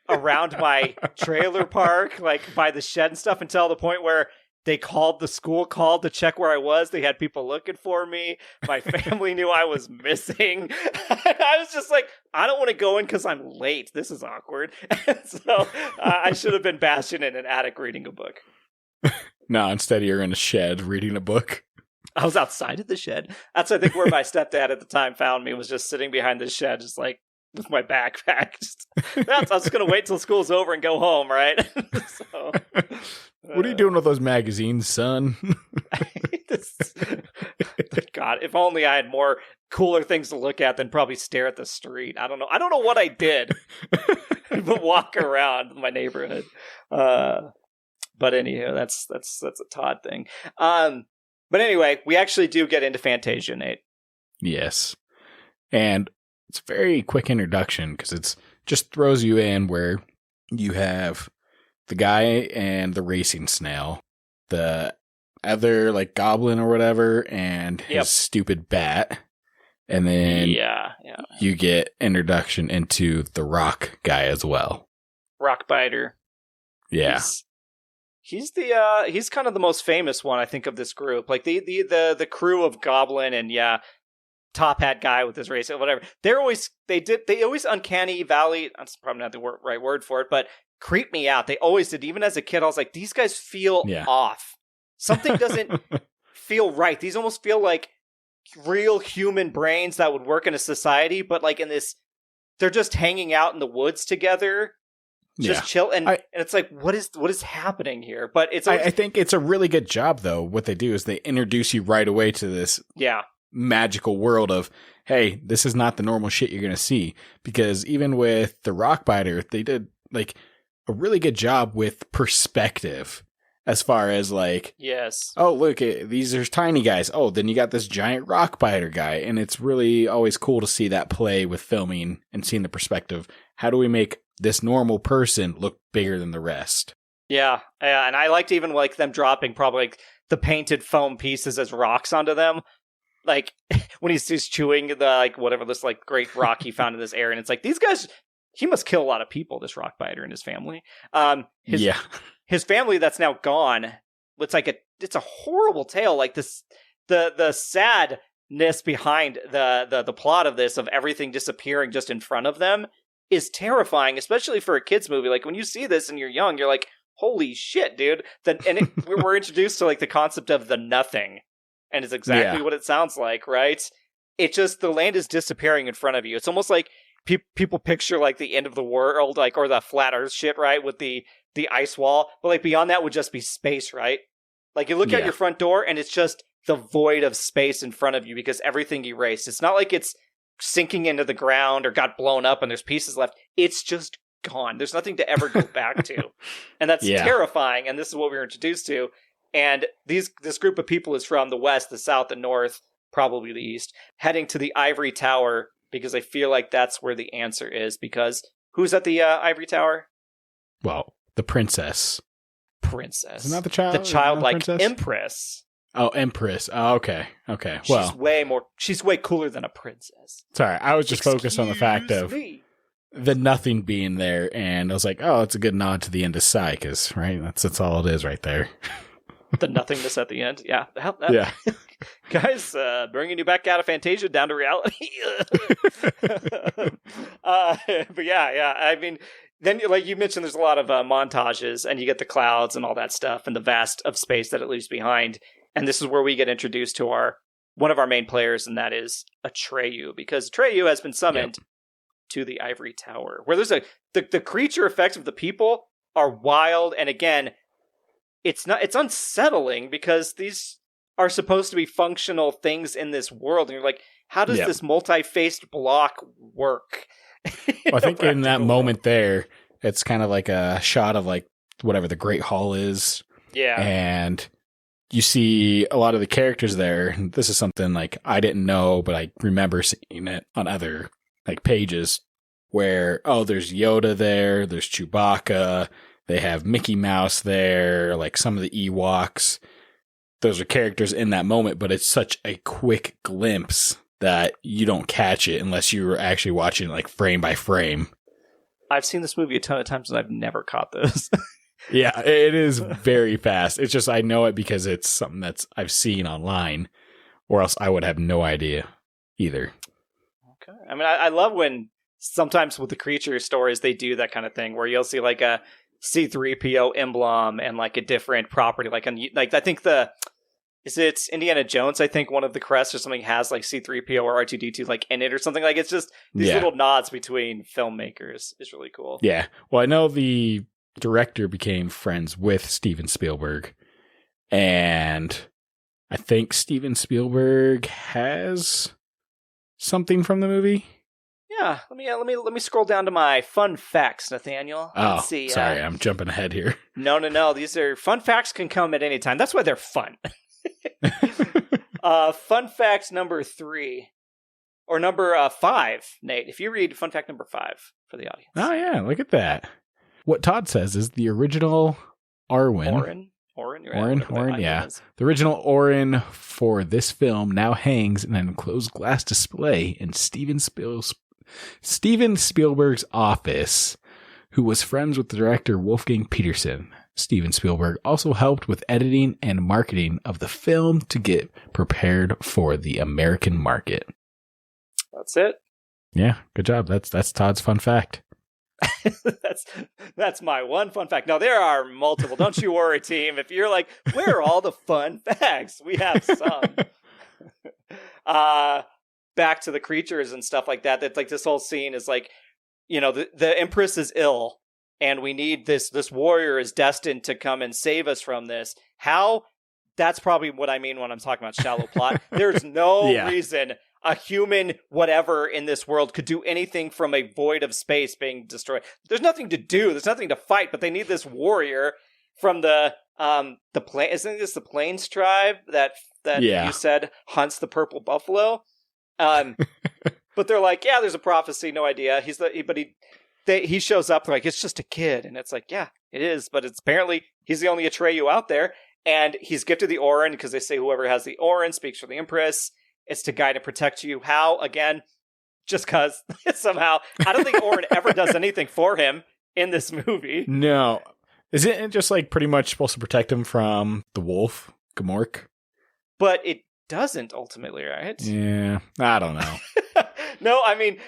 around my trailer park, like by the shed and stuff, until the point where the school called to check where I was. They had people looking for me. My family knew I was missing. I was just like, I don't want to go in because I'm late. This is awkward. And so I should have been Bastian in an attic reading a book. No, instead you're in a shed reading a book. I was outside of the shed. That's, I think, where my stepdad at the time found me, was just sitting behind the shed, just like with my backpack. I was just going to wait till school's over and go home, right? So, what are you doing with those magazines, son? God, if only I had more cooler things to look at than probably stare at the street. I don't know what I did, but walk around my neighborhood. But anywho, that's a Todd thing. But anyway, we actually do get into Fantasia, Nate. Yes. And it's a very quick introduction because it's just throws you in where you have the guy and the racing snail, the other like goblin or whatever, and his stupid bat. And then you get introduction into the rock guy as well. Rock biter. Yeah. He's kind of the most famous one, I think, of this group. Like the crew of Goblin and top hat guy with his race or whatever. They always uncanny valley. That's probably not the right word for it, but creep me out. They always did. Even as a kid, I was like, these guys feel off. Something doesn't feel right. These almost feel like real human brains that would work in a society, but like in this, they're just hanging out in the woods together. Just chill, and it's like, what is happening here? But it's always, I think it's a really good job, though. What they do is they introduce you right away to this magical world of, hey, this is not the normal shit you're going to see. Because even with the Rockbiter, they did like a really good job with perspective as far as like, oh, look, these are tiny guys. Oh, then you got this giant Rockbiter guy. And it's really always cool to see that play with filming and seeing the perspective. How do we make this normal person look bigger than the rest? Yeah, and I liked even like them dropping probably like the painted foam pieces as rocks onto them. Like when he's chewing the like whatever this like great rock he found in this area, and it's like these guys, he must kill a lot of people. This rock biter and his family. His family that's now gone. It's like it's a horrible tale. Like this, the sadness behind the plot of this of everything disappearing just in front of them is terrifying, especially for a kid's movie. Like when you see this and you're young, you're like, holy shit, dude. We're introduced to like the concept of the nothing, and it's exactly what it sounds like, right? It just, the land is disappearing in front of you. It's almost like people picture like the end of the world, like, or the flat earth shit, right? With the ice wall, but like beyond that would just be space, right? Like you look out your front door and it's just the void of space in front of you because everything erased. It's not like it's sinking into the ground or got blown up and there's pieces left. It's just gone. There's nothing to ever go back to. And that's terrifying. And this is what we were introduced to. And this group of people is from the west, the south, the north, probably the east, heading to the Ivory Tower because I feel like that's where the answer is. Because who's at the Ivory Tower? Well, the princess. Isn't that the child? The childlike empress. Oh, Empress. Oh, okay. Okay. She's way cooler than a princess. Sorry, I was just focused on the fact of the nothing being there, and I was like, oh, it's a good nod to the end of Psy, because, right, that's all it is right there. The nothingness at the end. Yeah. Yeah. Guys, bringing you back out of Fantasia down to reality. But yeah. I mean, then, like you mentioned, there's a lot of montages, and you get the clouds and all that stuff, and the vast of space that it leaves behind. And this is where we get introduced to one of our main players, and that is Atreyu, because Atreyu has been summoned to the Ivory Tower, where there's the creature effects of the people are wild, and again, it's unsettling because these are supposed to be functional things in this world, and you're like, how does this multi-faced block work? Well, I think in that moment there, it's kind of like a shot of like whatever the Great Hall is, and you see a lot of the characters there. This is something like I didn't know, but I remember seeing it on other like pages where, there's Yoda there, there's Chewbacca, they have Mickey Mouse there, like some of the Ewoks. Those are characters in that moment, but it's such a quick glimpse that you don't catch it unless you're actually watching it like frame by frame. I've seen this movie a ton of times and I've never caught this. Yeah, it is very fast. It's just I know it because it's something that's I've seen online, or else I would have no idea either. Okay. I mean, I love when sometimes with the creature stories they do that kind of thing where you'll see like a C-3PO emblem and like a different property. Like I think the is it Indiana Jones? I think one of the crests or something has like C-3PO or R2-D2 like in it or something. Like it's just these little nods between filmmakers is really cool. Yeah. Well, I know the director became friends with Steven Spielberg, and I think Steven Spielberg has something from the movie. Yeah, let me scroll down to my fun facts, Nathaniel. Let's see. Sorry, I'm jumping ahead here. No. These are fun facts can come at any time. That's why they're fun. Fun fact number 3 or number 5, Nate. If you read fun fact number 5 for the audience. Oh yeah, look at that. What Todd says is the original Orin, yeah. The original Orin for this film now hangs in an enclosed glass display in Steven Spielberg's office, who was friends with the director Wolfgang Petersen. Steven Spielberg also helped with editing and marketing of the film to get prepared for the American market. That's it. Yeah, good job. That's Todd's fun fact. that's my one fun fact. No, there are multiple. Don't you worry, team. If you're like, where are all the fun facts? We have some. Back to the creatures and stuff like that. That's like this whole scene is like, you know, the Empress is ill, and we need this warrior is destined to come and save us from this. How? That's probably what I mean when I'm talking about shallow plot. There's no reason a human whatever in this world could do anything from a void of space being destroyed. There's nothing to do. There's nothing to fight, but they need this warrior from the plain. Isn't this the Plains tribe that you said hunts the purple buffalo? But they're like, yeah, there's a prophecy. No idea. He shows up. They're like, it's just a kid, and it's like, yeah, it is. But it's apparently he's the only Atreyu out there, and he's gifted the Orin because they say whoever has the Orin speaks for the Empress. It's to guide and protect you. How? Again, just because somehow. I don't think Orin ever does anything for him in this movie. No. Isn't it just like pretty much supposed to protect him from the wolf, Gamork? But it doesn't ultimately, right? Yeah. I don't know. No, I mean,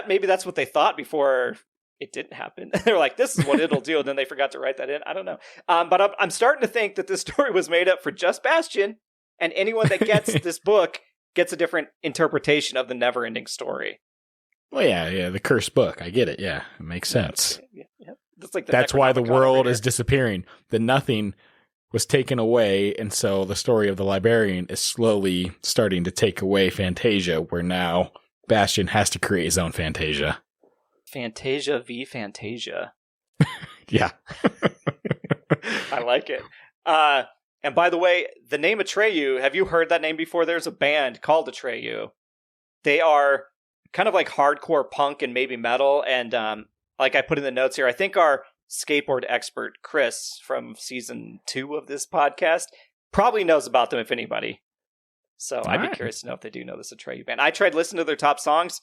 maybe that's what they thought before it didn't happen. They're like, this is what it'll do. And then they forgot to write that in. I don't know. But I'm starting to think that this story was made up for just Bastian. And anyone that gets this book gets a different interpretation of the NeverEnding Story. Well, yeah, the cursed book. I get it. Yeah, it makes sense. Yeah. That's why the world is disappearing. The nothing was taken away, and so the story of the librarian is slowly starting to take away Fantasia, where now Bastian has to create his own Fantasia. Fantasia v. Fantasia. Yeah. I like it. And by the way, the name Atreyu, have you heard that name before? There's a band called Atreyu. They are kind of like hardcore punk and maybe metal. And like I put in the notes here, I think our skateboard expert, Chris, from season 2 of this podcast, probably knows about them, if anybody. So I'd be curious to know if they do know this Atreyu band. I tried listening to their top songs.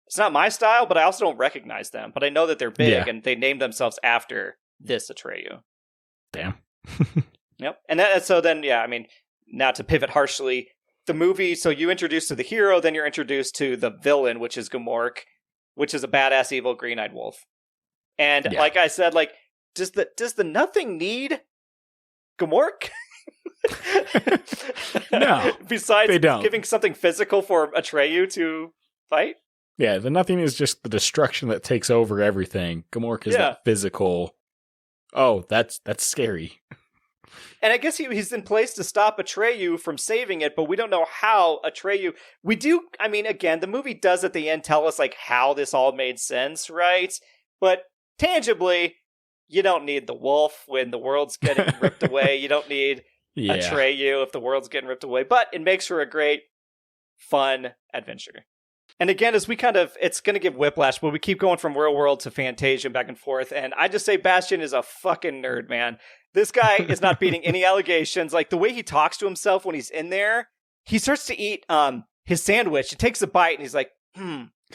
It's not my style, but I also don't recognize them. But I know that they're big, and they named themselves after this Atreyu. Damn. Yep. And so then, I mean, now to pivot harshly, the movie, so you introduced to the hero, then you're introduced to the villain, which is Gamork, which is a badass evil green-eyed wolf. And like I said, like, does the nothing need Gamork? No. Besides they don't. Giving something physical for Atreyu to fight? Yeah, the nothing is just the destruction that takes over everything. Gamork is that physical. Oh, that's scary. And I guess he's in place to stop Atreyu from saving it, but we don't know how Atreyu... We do... I mean, again, the movie does at the end tell us, like, how this all made sense, right? But tangibly, you don't need the wolf when the world's getting ripped away. You don't need Atreyu if the world's getting ripped away. But it makes for a great, fun adventure. And again, as we it's going to give whiplash, but we keep going from real world to Fantasia back and forth. And I just say Bastian is a fucking nerd, man. This guy is not beating any allegations. Like, the way he talks to himself when he's in there, he starts to eat his sandwich. He takes a bite and he's like,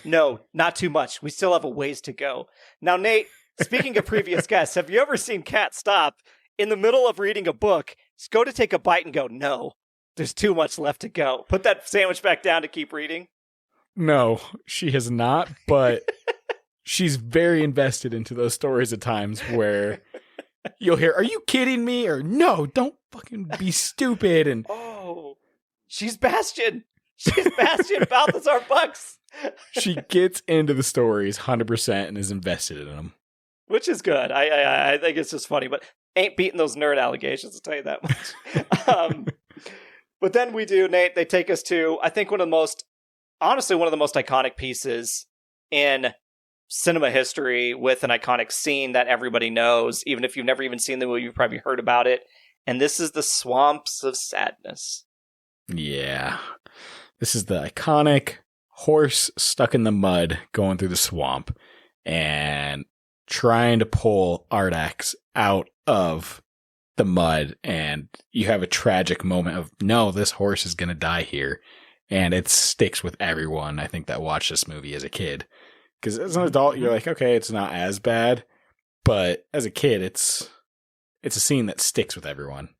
no, not too much. We still have a ways to go. Now, Nate, speaking of previous guests, have you ever seen Kat stop in the middle of reading a book, go to take a bite and go, no, there's too much left to go. Put that sandwich back down to keep reading? No, she has not, but she's very invested into those stories at times where you'll hear, are you kidding me? Or no, don't fucking be stupid. And oh, she's Bastion. She's Bastion Balthazar Bucks. She gets into the stories 100% and is invested in them. Which is good. I think it's just funny, but ain't beating those nerd allegations, I'll tell you that much. But then we do, Nate, they take us to, I think one of the most iconic pieces in cinema history, with an iconic scene that everybody knows. Even if you've never even seen the movie, you've probably heard about it. And this is the Swamps of Sadness. Yeah. This is the iconic horse stuck in the mud going through the swamp and trying to pull Artax out of the mud. And you have a tragic moment of, no, this horse is going to die here. And it sticks with everyone, I think, that watched this movie as a kid. Because as an adult, you're like, okay, it's not as bad. But as a kid, it's a scene that sticks with everyone.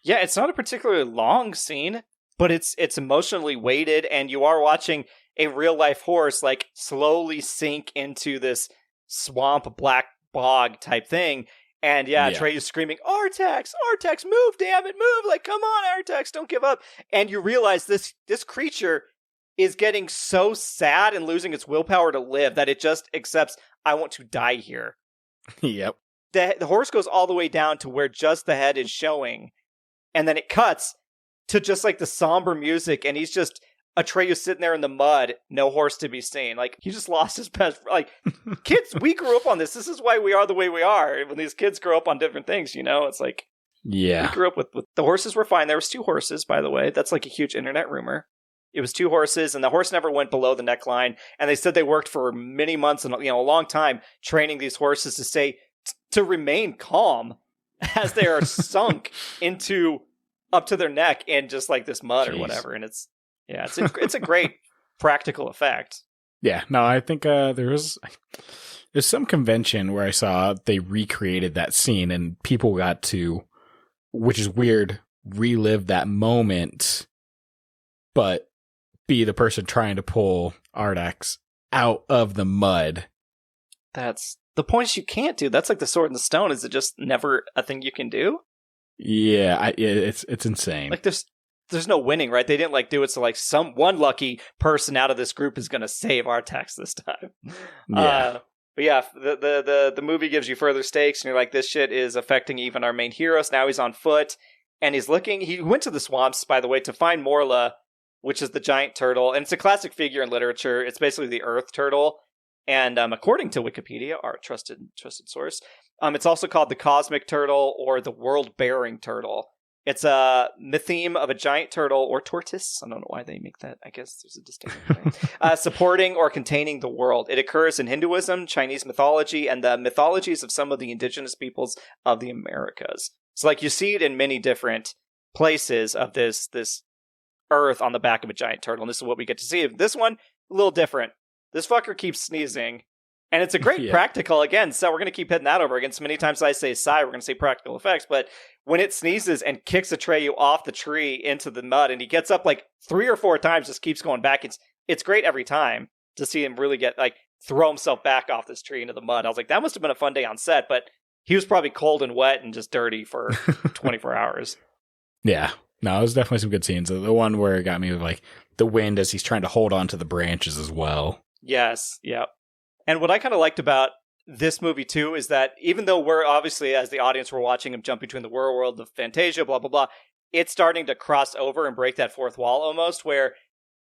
Yeah, it's not a particularly long scene, but it's emotionally weighted, and you are watching a real-life horse like slowly sink into this swamp, black bog type thing. And yeah. Trey's screaming, Artax, move, damn it, move. Like, come on, Artax, don't give up. And you realize this creature is getting so sad and losing its willpower to live that it just accepts, I want to die here. Yep. The horse goes all the way down to where just the head is showing. And then it cuts to just like the somber music. And he's just Atreyu sitting there in the mud, no horse to be seen. Like, he just lost his best. Like, kids, we grew up on this. This is why we are the way we are. When these kids grow up on different things, it's like, yeah. We grew up with the horses were fine. There was 2 horses, by the way. That's like a huge internet rumor. It was 2 horses, and the horse never went below the neckline. And they said they worked for many months and a long time training these horses to remain calm as they are sunk into up to their neck in just like this mud or whatever. And it's a great practical effect. Yeah, no, I think there's some convention where I saw they recreated that scene and people got to, which is weird, relive that moment, but be the person trying to pull Artax out of the mud. That's the points you can't do. That's like the Sword and the Stone. Is it just never a thing you can do? Yeah, it's insane. Like there's no winning, right? They didn't like do it so like one lucky person out of this group is going to save Artax this time. Yeah. But yeah, the movie gives you further stakes, and you're like, this shit is affecting even our main heroes. Now he's on foot, and he's looking. He went to the swamps, by the way, to find Morla, which is the giant turtle, and it's a classic figure in literature. It's basically the Earth turtle, and according to Wikipedia, our trusted source, it's also called the cosmic turtle or the world-bearing turtle. It's a mytheme of a giant turtle or tortoise. I don't know why they make that. I guess there's a distinction. Right? Supporting or containing the world. It occurs in Hinduism, Chinese mythology, and the mythologies of some of the indigenous peoples of the Americas. So, like, you see it in many different places of this Earth on the back of a giant turtle. And this is what we get to see. This one, a little different. This fucker keeps sneezing. And it's a great practical, again, so we're going to keep hitting that over again. So many times I say psi, we're going to say practical effects. But when it sneezes and kicks Atreyu off the tree into the mud, and he gets up like 3 or 4 times, just keeps going back. It's great every time to see him really throw himself back off this tree into the mud. I was like, that must have been a fun day on set, but he was probably cold and wet and just dirty for 24 hours. Yeah. No, it was definitely some good scenes. The one where it got me with like the wind as he's trying to hold on to the branches as well. Yes. Yep. And what I kind of liked about this movie too is that even though we're obviously, as the audience, we're watching him jump between the real world, the Fantasia, blah, blah, blah, it's starting to cross over and break that fourth wall almost, where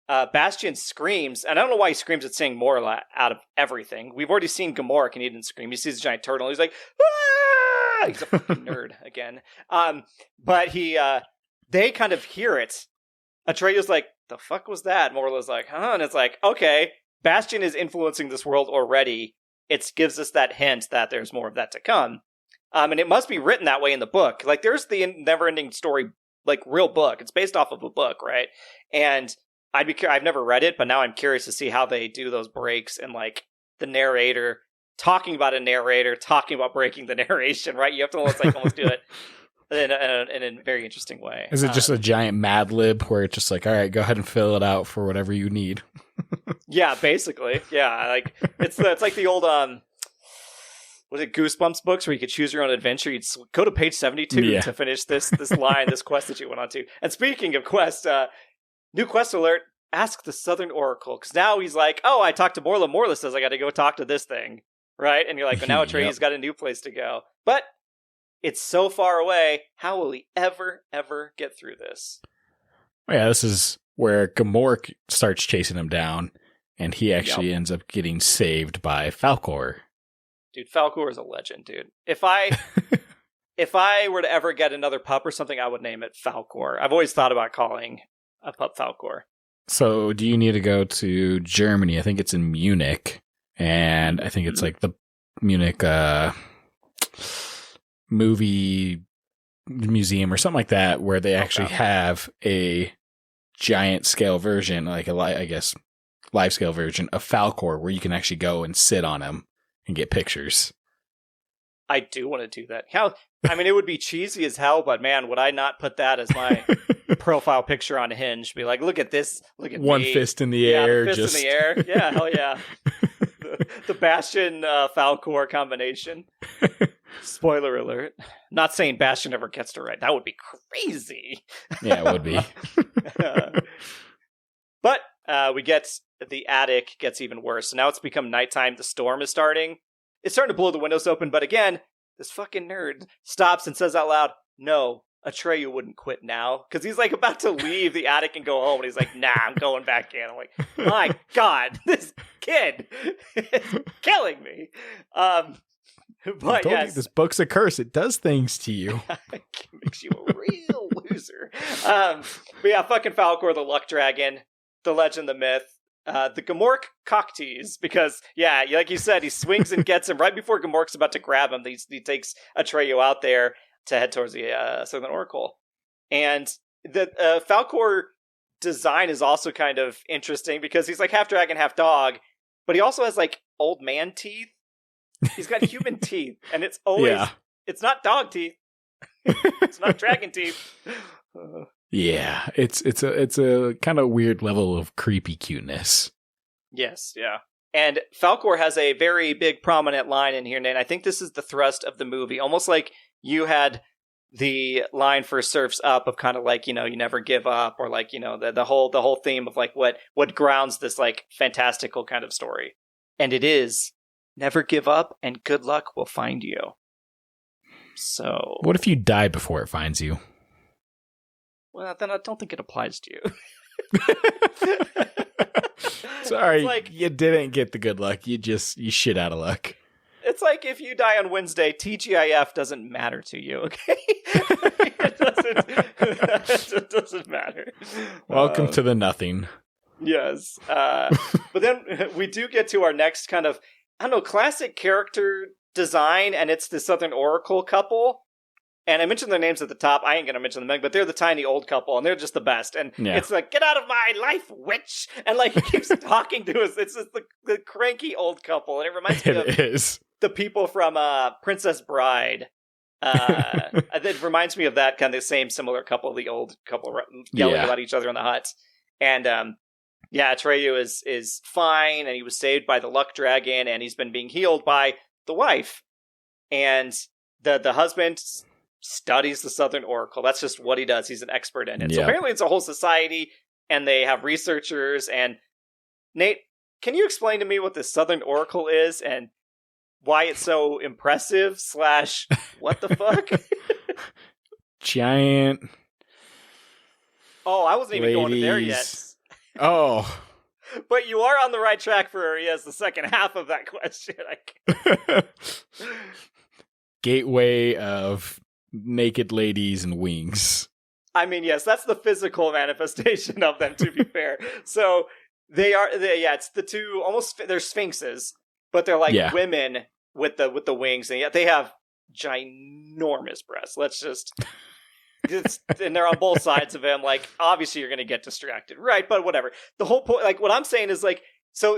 Bastian screams, and I don't know why he screams at seeing Morla out of everything. We've already seen Gamorreek and he didn't scream. He sees a giant turtle and he's like, ah! He's a fucking nerd again. But they kind of hear it. Atreyu's like, the fuck was that? Morla's like, huh? And it's like, okay, Bastian is influencing this world already. It gives us that hint that there's more of that to come. And it must be written that way in the book. Like, there's the NeverEnding Story, like, real book. It's based off of a book, right? And I've never read it, but now I'm curious to see how they do those breaks and, like, the narrator talking about a narrator, talking about breaking the narration, right? You have to almost do it in a very interesting way. Is it just a giant Mad Lib where it's just like, all right, go ahead and fill it out for whatever you need? Yeah, basically. Yeah, like it's like the old was it Goosebumps books where you could choose your own adventure? You'd go to page 72 to finish this line, this quest that you went on to. And speaking of quest, new quest alert, ask the Southern Oracle. Because now he's like, oh, I talked to Morla. Morla says I got to go talk to this thing. Right? And you're like, well, now Atreyu's got a new place to go. But it's so far away. How will he ever get through this? Yeah, this is where Gamork starts chasing him down, and he actually ends up getting saved by Falkor. Dude, Falkor is a legend, dude. If I were to ever get another pup or something, I would name it Falkor. I've always thought about calling a pup Falkor. So, do you need to go to Germany? I think it's in Munich, and I think it's like the Munich movie museum or something like that, where they actually have a giant scale version, like I guess live scale version of Falkor, where you can actually go and sit on him and get pictures. I do want to do that. It would be cheesy as hell, but man, would I not put that as my profile picture on Hinge? Be like, look at this, look at one me. Fist in the air, the fist in the air. Yeah, hell yeah. the Bastion Falkor combination. Spoiler alert. Not saying Bastion ever gets to write. That would be crazy. Yeah, it would be. But we get the attic gets even worse. So now it's become nighttime. The storm is starting. It's starting to blow the windows open. But again, this fucking nerd stops and says out loud, no, Atreyu wouldn't quit now. Because he's like about to leave the attic and go home. And he's like, nah, I'm going back in. I'm like, my God, this kid is killing me. But I told you, this book's a curse. It does things to you. It makes you a real loser. But yeah, fucking Falkor, the luck dragon, the legend, the myth, the Gamork cock tease, because yeah, like you said, he swings and gets him right before Gamork's about to grab him. He takes Atreyu out there to head towards the Southern Oracle. And the Falkor design is also kind of interesting because he's like half dragon, half dog, but he also has like old man teeth. He's got human teeth, and it's always, it's not dog teeth. It's not dragon teeth. Yeah, it's a kind of weird level of creepy cuteness. Yes, yeah. And Falkor has a very big prominent line in here, and I think this is the thrust of the movie. Almost like you had the line for Surf's Up of kind of like, you never give up, or like, the whole theme of like what grounds this like fantastical kind of story. And it is never give up, and good luck will find you. So, what if you die before it finds you? Well, then I don't think it applies to you. Sorry, like, you didn't get the good luck. You shit out of luck. It's like if you die on Wednesday, TGIF doesn't matter to you, okay? It doesn't matter. Welcome to the nothing. Yes. But then we do get to our next kind of, I don't know, classic character design, and it's the Southern Oracle couple. And I mentioned their names at the top. I ain't going to mention them, but they're the tiny old couple, and they're just the best. And it's like, get out of my life, witch! And like, he keeps talking to us. It's just the cranky old couple. And it reminds me of the people from Princess Bride. It reminds me of that kind of the same similar couple, the old couple yelling about each other in the hut. And Atreyu is fine, and he was saved by the luck dragon, and he's been being healed by the wife. And the husband studies the Southern Oracle. That's just what he does. He's an expert in it. So apparently it's a whole society, and they have researchers. And Nate, can you explain to me what the Southern Oracle is and why it's so impressive / what the fuck? Giant. Oh, I wasn't even going to there yet. Oh. But you are on the right track for the second half of that question. Gateway of naked ladies and wings. I mean, yes, that's the physical manifestation of them, to be fair. So it's the two, almost, they're sphinxes, but they're like women with the wings, and yet they have ginormous breasts. And they're on both sides of him. Like, obviously you're going to get distracted, right? But whatever. The whole point, like, what I'm saying is like, so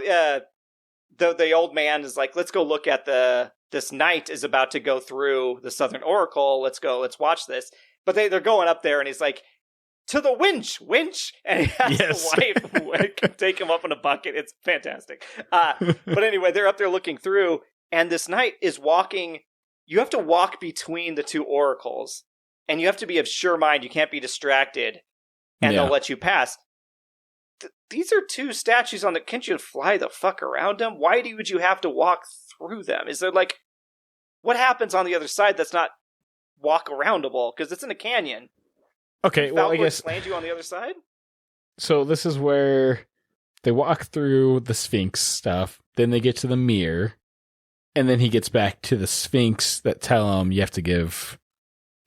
the old man is like, let's go look at this knight is about to go through the Southern Oracle. Let's watch this. But they're going up there, and he's like, to the winch, and he has the wife take him up in a bucket. It's fantastic. But anyway, they're up there looking through, and this knight is walking. You have to walk between the two oracles, and you have to be of sure mind. You can't be distracted, and they'll let you pass. These are two statues on the... Can't you fly the fuck around them? Why would you have to walk through them? Is there like... What happens on the other side that's not walk-aroundable? Because it's in a canyon. Okay, well, I guess... land you on the other side? So this is where they walk through the Sphinx stuff, then they get to the mirror, and then he gets back to the Sphinx that tell him you have to give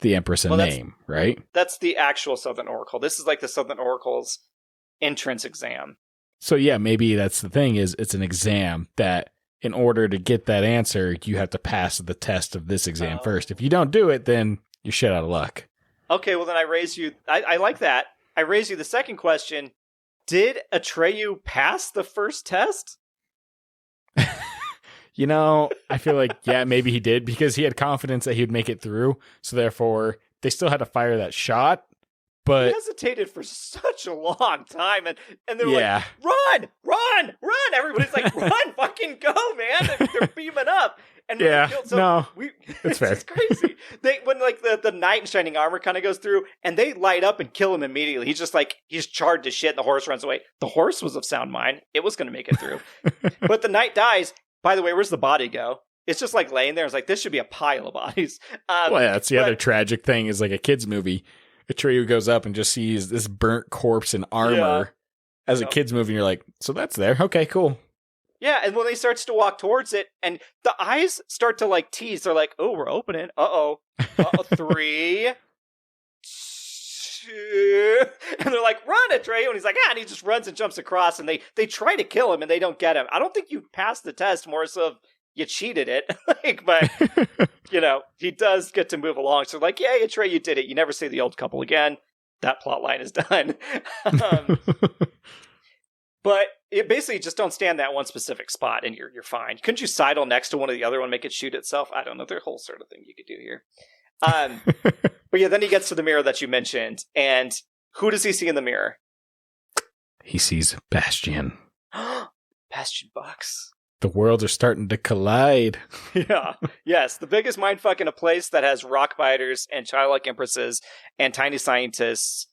the Empress a name, right? That's the actual Southern Oracle. This is like the Southern Oracle's entrance exam. So yeah, maybe that's the thing, is it's an exam that in order to get that answer, you have to pass the test of this exam first. If you don't do it, then you're shit out of luck. Okay, well then I raise you... I like that. I raise you the second question. Did Atreyu pass the first test? You know, I feel like, yeah, maybe he did, because he had confidence that he would make it through. So therefore, they still had to fire that shot. But he hesitated for such a long time, and they're like, run! Everybody's like, run, fucking go, man! They're beaming up. And it's fair. It's crazy. When like the knight in shining armor kind of goes through, and they light up and kill him immediately. He's just like, he's charred to shit, and the horse runs away. The horse was of sound mind. It was going to make it through. But the knight dies. By the way, where's the body go? It's just like laying there. It's like, this should be a pile of bodies. That's the other tragic thing, is like a kid's movie. Atreyu goes up and just sees this burnt corpse in armor as a kid's movie, and you're like, so that's there. Okay, cool. Yeah, and when he starts to walk towards it, and the eyes start to like tease, they're like, oh, we're opening. Uh-oh. 3, 2, and they're like, run, Atreyu, and he's like, and he just runs and jumps across, and they try to kill him, and they don't get him. I don't think you passed the test, more so you cheated it. But, he does get to move along. So like, yeah, Atreyu, you did it. You never see the old couple again. That plot line is done. But it basically just don't stand that one specific spot and you're fine. Couldn't you sidle next to one of the other one, make it shoot itself? I don't know. There's a whole sort of thing you could do here. But yeah, then he gets to the mirror that you mentioned. And who does he see in the mirror? He sees Bastian. Bastian Bucks. The worlds are starting to collide. Yeah. Yes. The biggest mindfuck in a place that has rock biters and childlike empresses and tiny scientists.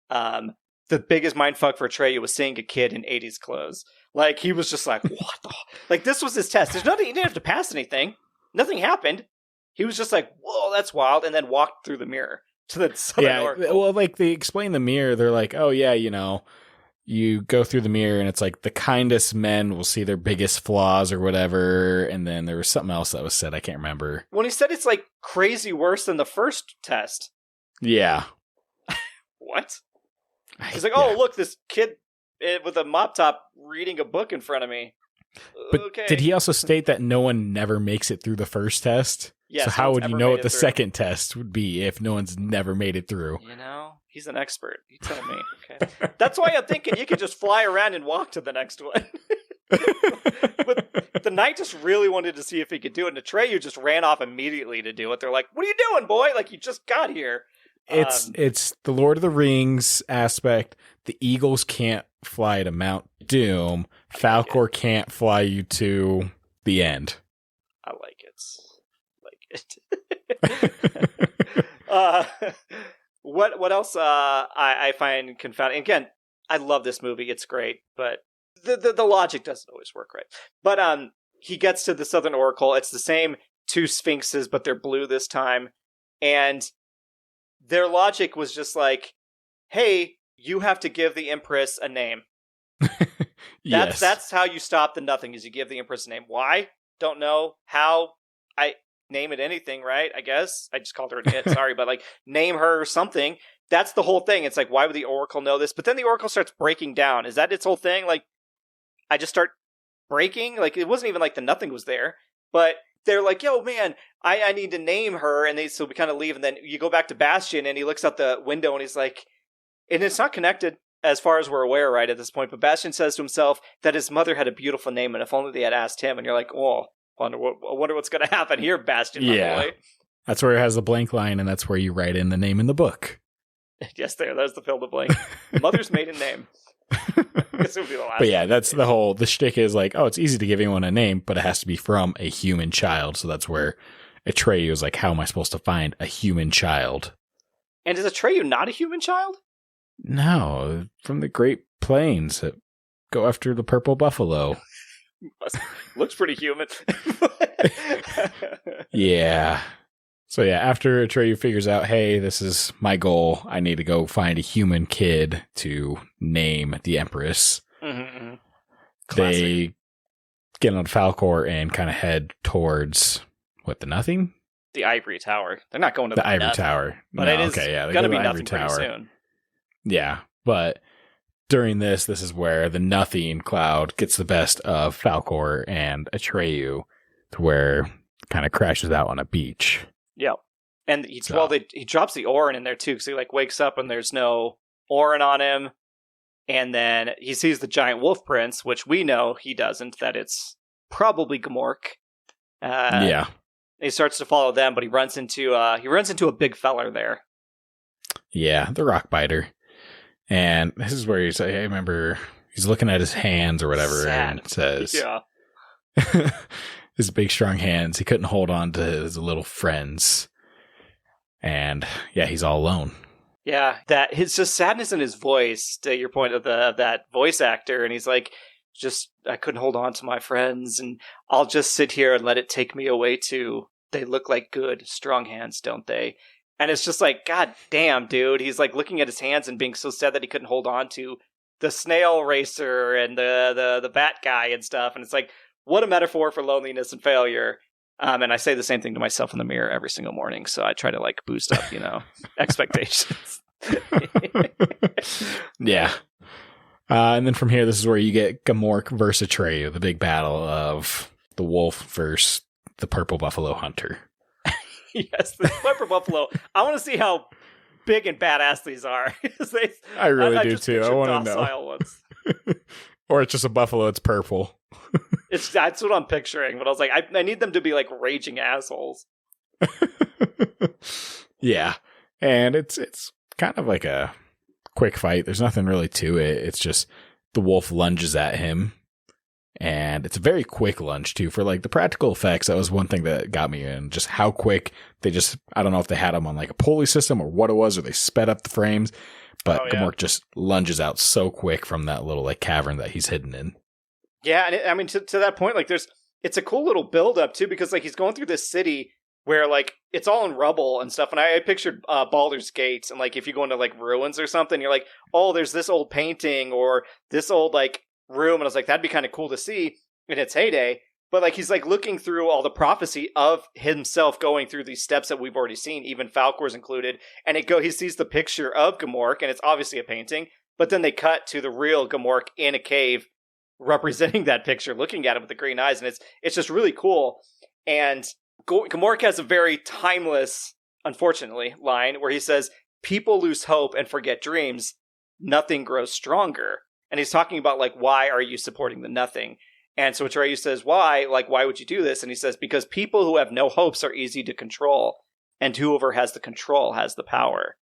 The biggest mindfuck for Atreyu was seeing a kid in 80s clothes. Like, he was just like, what the... Like, this was his test. There's nothing... He didn't have to pass anything. Nothing happened. He was just like, whoa, that's wild, and then walked through the mirror to the Southern Oracle. Well, like, they explain the mirror. They're like, oh, yeah, you go through the mirror, and it's like the kindest men will see their biggest flaws or whatever, and then there was something else that was said. I can't remember. When he said it's, like, crazy worse than the first test. Yeah. What? He's like, oh, look, this kid with a mop top reading a book in front of me. But did he also state that no one never makes it through the first test? Yes, so how would you know what the second test would be if no one's never made it through? He's an expert. You tell me. Okay. That's why I'm thinking you could just fly around and walk to the next one. But the knight just really wanted to see if he could do it, and Atreyu just ran off immediately to do it. They're like, what are you doing, boy? Like, you just got here. It's the Lord of the Rings aspect. The eagles can't fly to Mount Doom. Falcor can't fly you to the end. I like it. What else I find confounding? Again, I love this movie. It's great, but the logic doesn't always work right. But he gets to the Southern Oracle. It's the same two sphinxes, but they're blue this time. And their logic was just like, hey, you have to give the Empress a name. Yes. That's how you stop the nothing, is you give the Empress a name. Why? Don't know. How? I name it anything, right? I guess. I just called her an it, sorry, but like, name her something. That's the whole thing. It's like, why would the Oracle know this? But then the Oracle starts breaking down. Is that its whole thing? Like, I just start breaking? Like, it wasn't even like the nothing was there. But they're like, yo, man, I need to name her. And so we kind of leave. And then you go back to Bastian, and he looks out the window, and he's like, and it's not connected as far as we're aware right at this point. But Bastian says to himself that his mother had a beautiful name, and if only they had asked him. And you're like, oh, I wonder what's going to happen here, Bastian. Yeah. That's where it has the blank line, and that's where you write in the name in the book. Yes, there's the fill the blank. Mother's maiden name. This would be the last. But yeah, that's the shtick is like, oh, it's easy to give anyone a name, but it has to be from a human child. So that's where Atreyu is like, how am I supposed to find a human child? And is Atreyu not a human child? No, from the Great Plains that go after the purple buffalo. Looks pretty human. Yeah. So yeah, after Atreyu figures out, hey, this is my goal, I need to go find a human kid to name the Empress. Mm-hmm. They get on Falkor and kind of head towards, the Nothing? The Ivory Tower. They're not going to the Ivory Nothing, Tower. But it is going to be Nothing pretty soon. Yeah, but during this is where the Nothing cloud gets the best of Falkor and Atreyu, to where kind of crashes out on a beach. Yep. And he drops the Orin in there too, because he wakes up and there's no Orin on him. And then he sees the giant wolf prince, which we know he doesn't, that it's probably Gamork. Yeah. He starts to follow them, but he runs into a big feller there. Yeah, the Rockbiter. And this is where I remember he's looking at his hands or whatever, and it says, yeah. His big strong hands, he couldn't hold on to his little friends. And yeah, he's all alone. Yeah, that his just sadness in his voice, to your point of that voice actor, and he's like, I couldn't hold on to my friends, and I'll just sit here and let it take me away too. They look like good, strong hands, don't they? And it's just like, God damn, dude. He's looking at his hands and being so sad that he couldn't hold on to the snail racer and the bat guy and stuff. And it's like, what a metaphor for loneliness and failure. And I say the same thing to myself in the mirror every single morning. So I try to boost up, expectations. Yeah. And then from here, this is where you get Gamork versus Atreyu, the big battle of the wolf versus the purple buffalo hunter. Yes, the purple buffalo. I want to see how big and badass these are. I really do too. I want to know. Or it's just a buffalo, it's purple. That's what I'm picturing, but I was like, I need them to be raging assholes. Yeah. And it's kind of like a quick fight. There's nothing really to it. It's just the wolf lunges at him. And it's a very quick lunge too. For the practical effects, that was one thing that got me in. Just how quick they I don't know if they had them on a pulley system or what it was, or they sped up the frames. But Gamork just lunges out so quick from that little cavern that he's hidden in. Yeah, and to that point, it's a cool little build up too, because he's going through this city where it's all in rubble and stuff. And I pictured Baldur's Gate, and if you go into ruins or something, you're like, oh, there's this old painting or this old room, and I was like, that'd be kind of cool to see in its heyday. But he's looking through all the prophecy of himself going through these steps that we've already seen, even Falkor's included, and he sees the picture of Gamork, and it's obviously a painting, but then they cut to the real Gamork in a cave representing that picture, looking at it with the green eyes, and it's just really cool. And Gamork has a very timeless, unfortunately, line where he says, people lose hope and forget dreams, nothing grows stronger. And he's talking about why are you supporting the Nothing? And so Atreyu says, why? Why would you do this? And he says, because people who have no hopes are easy to control, and whoever has the control has the power.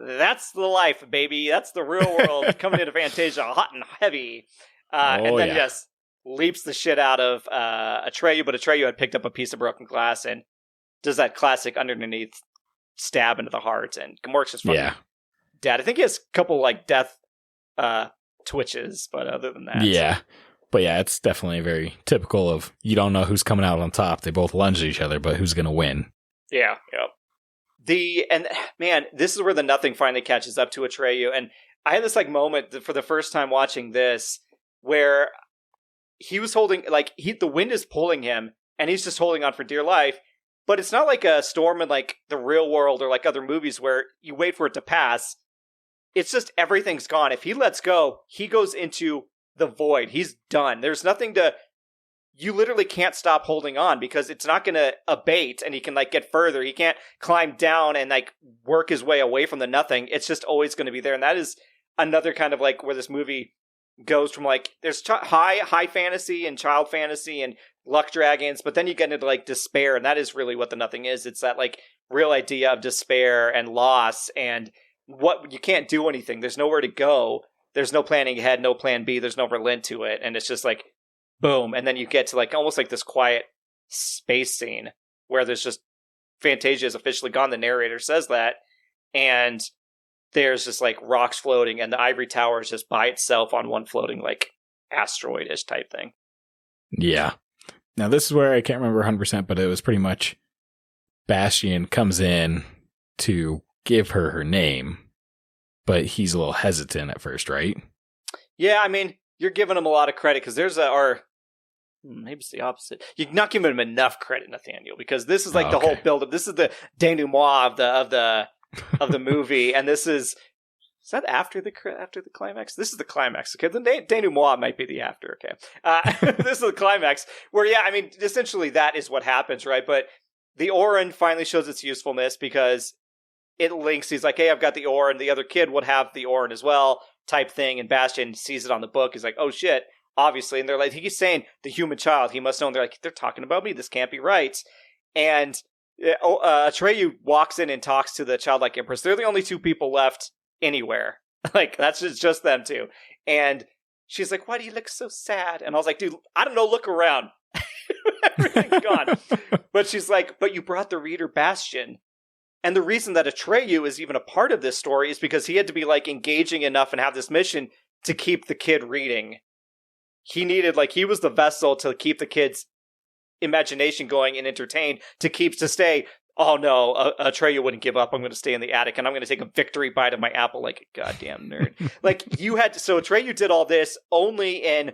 That's the life, baby. That's the real world coming into Fantasia, hot and heavy. And then just leaps the shit out of Atreyu, but Atreyu had picked up a piece of broken glass and does that classic underneath stab into the heart, and Gamork's just fucking dead. I think he has a couple death twitches, but other than that, but it's definitely very typical of you don't know who's coming out on top. They both lunge at each other, but who's gonna win? Man, this is where the Nothing finally catches up to Atreyu, and I had this moment for the first time watching this where he was holding the wind is pulling him, and he's just holding on for dear life. But it's not like a storm in the real world or other movies where you wait for it to pass. It's just everything's gone. If he lets go, he goes into the void. He's done. There's nothing you literally can't stop holding on because it's not going to abate, and he can get further. He can't climb down and work his way away from the Nothing. It's just always going to be there. And that is another kind of where this movie goes from there's high fantasy and child fantasy and luck dragons, but then you get into despair, and that is really what the Nothing is. It's that real idea of despair and loss, and what you can't do anything. There's nowhere to go. there's no planning ahead, no plan B, there's no relent to it, and it's just like boom, and then you get to like almost like this quiet space scene where there's just Fantasia is officially gone. The narrator says that, and there's just like rocks floating, and the ivory tower is just by itself on one floating like asteroid-ish type thing. Yeah. Now this is where I can't remember 100%, but it was pretty much Bastian comes in to give her name, but he's a little hesitant at first, right? Yeah, I mean, you're giving him a lot of credit because maybe it's the opposite. You're not giving him enough credit, Nathaniel, because this is like the whole build-up. This is the denouement of the movie, and this is that after the climax? This is the climax. Okay, the denouement might be the after. Okay, this is the climax where, yeah, I mean, essentially that is what happens, right? But the Orin finally shows its usefulness because it links. He's like, hey, I've got the Orin. The other kid would have the Orin as well, type thing. And Bastian sees it on the book. He's like, oh shit. Obviously, and they're like, he's saying the human child, he must know. And they're like, they're talking about me. This can't be right. And Atreyu walks in and talks to the childlike empress. They're the only two people left anywhere. Like, that's just them two. And she's like, why do you look so sad? And I was like, dude, I don't know. Look around. Everything's gone. But she's like, but you brought the reader Bastian. And the reason that Atreyu is even a part of this story is because he had to be like engaging enough and have this mission to keep the kid reading. He needed, like, he was the vessel to keep the kid's imagination going and entertained, to stay, oh no, Atreyu wouldn't give up, I'm going to stay in the attic, and I'm going to take a victory bite of my apple like a goddamn nerd. Like, so Atreyu did all this only in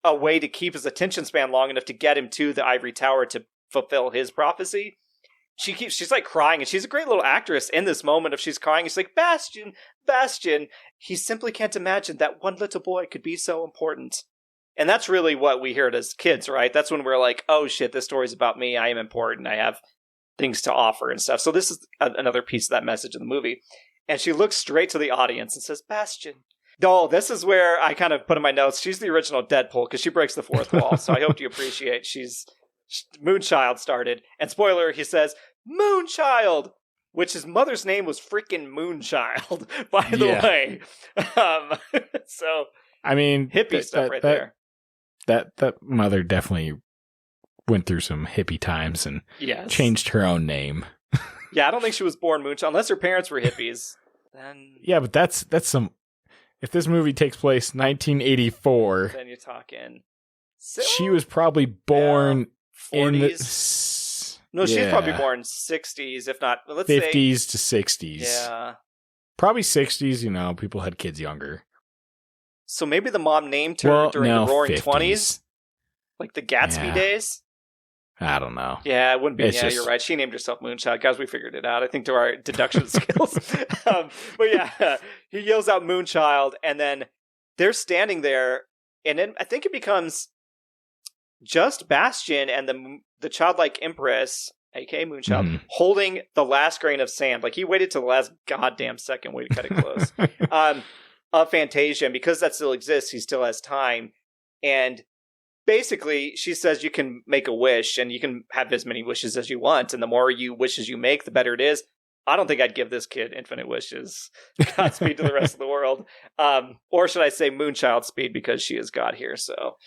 a way to keep his attention span long enough to get him to the ivory tower to fulfill his prophecy. She's like crying, and she's a great little actress in this moment of she's crying. She's like, Bastian, he simply can't imagine that one little boy could be so important. And that's really what we heard as kids, right? That's when we're like, oh shit, this story's about me. I am important. I have things to offer and stuff. So this is another piece of that message in the movie. And she looks straight to the audience and says, Bastian. Oh, this is where I kind of put in my notes. She's the original Deadpool because she breaks the fourth wall. So I hope you appreciate Moonchild started. And spoiler, he says, Moonchild, which his mother's name was freaking Moonchild, by the way. So, I mean, hippie stuff there. That mother definitely went through some hippie times and changed her own name. Yeah, I don't think she was born Moonchild, unless her parents were hippies. Then yeah, but that's some. If this movie takes place 1984, then you're talking. She was probably born 40s. in the. No, she's probably born 60s, if not, let's 50s to 60s. Yeah, probably 60s. You know, people had kids younger. So maybe the mom named her during the Roaring 50s. 20s? Like the Gatsby days? I don't know. Yeah, it wouldn't be. You're right. She named herself Moonchild. Guys, we figured it out. I think to our deduction skills. But yeah, he yells out Moonchild, and then they're standing there, and then I think it becomes just Bastian and the childlike empress, aka Moonchild, holding the last grain of sand. Like, he waited till the last goddamn second way to cut it close. Of Fantasia, and because that still exists, he still has time. And basically, she says you can make a wish, and you can have as many wishes as you want, and the more wishes you make, the better it is. I don't think I'd give this kid infinite wishes. Godspeed to the rest of the world. Or should I say Moonchild speed, because she is God here, so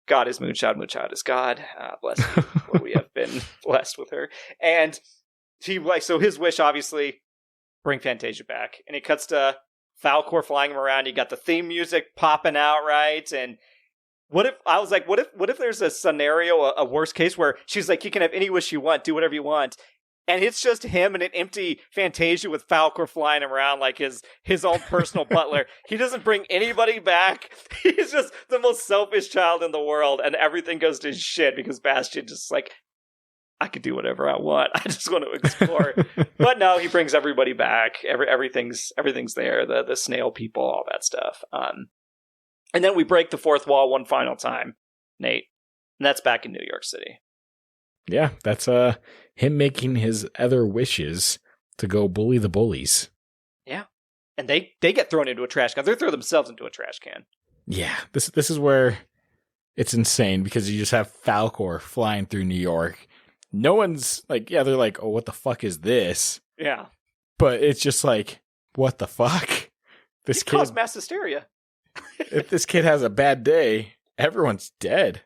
God is Moonchild, Moonchild is God. Bless you, for we have been blessed with her. And so his wish, obviously, bring Fantasia back. And it cuts to Falcor flying him around. You got the theme music popping out, right? And what if there's a scenario, a worst case, where she's like, you can have any wish you want, do whatever you want, and it's just him and an empty Fantasia with Falcor flying him around like his own personal butler. He doesn't bring anybody back. He's just the most selfish child in the world, and everything goes to shit because Bastian just like, I could do whatever I want. I just want to explore. But no, he brings everybody back. Everything's there. The snail people, all that stuff. And then we break the fourth wall one final time, Nate. And that's back in New York City. Yeah, that's him making his other wishes to go bully the bullies. Yeah. And they get thrown into a trash can. They throw themselves into a trash can. Yeah, this is where it's insane, because you just have Falcor flying through New York. No one's like, yeah, they're like, oh, what the fuck is this? Yeah. But it's just like, what the fuck? This kid caused mass hysteria. If this kid has a bad day, everyone's dead.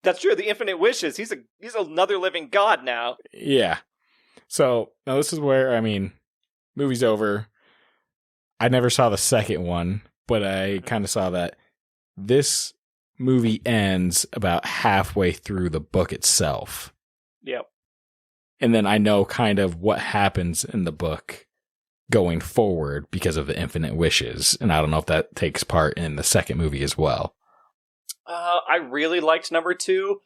That's true. The infinite wishes. He's another living god now. Yeah. So now this is where, I mean, movie's over. I never saw the second one, but I kind of saw that this movie ends about halfway through the book itself. Yep. And then I know kind of what happens in the book going forward because of the infinite wishes. And I don't know if that takes part in the second movie as well. I really liked number 2,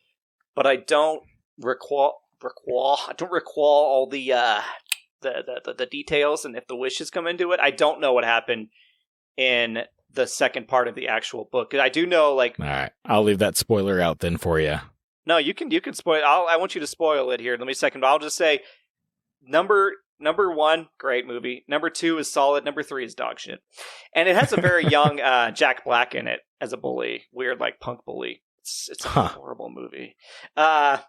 but I don't recall all the details, and if the wishes come into it, I don't know what happened in the second part of the actual book. I do know, like, all right, I'll leave that spoiler out then for you. No, you can spoil. I want you to spoil it here. Let me second. I'll just say number 1, great movie. Number 2 is solid. Number 3 is dog shit, and it has a very young Jack Black in it as a bully, weird like punk bully. It's a horrible movie. But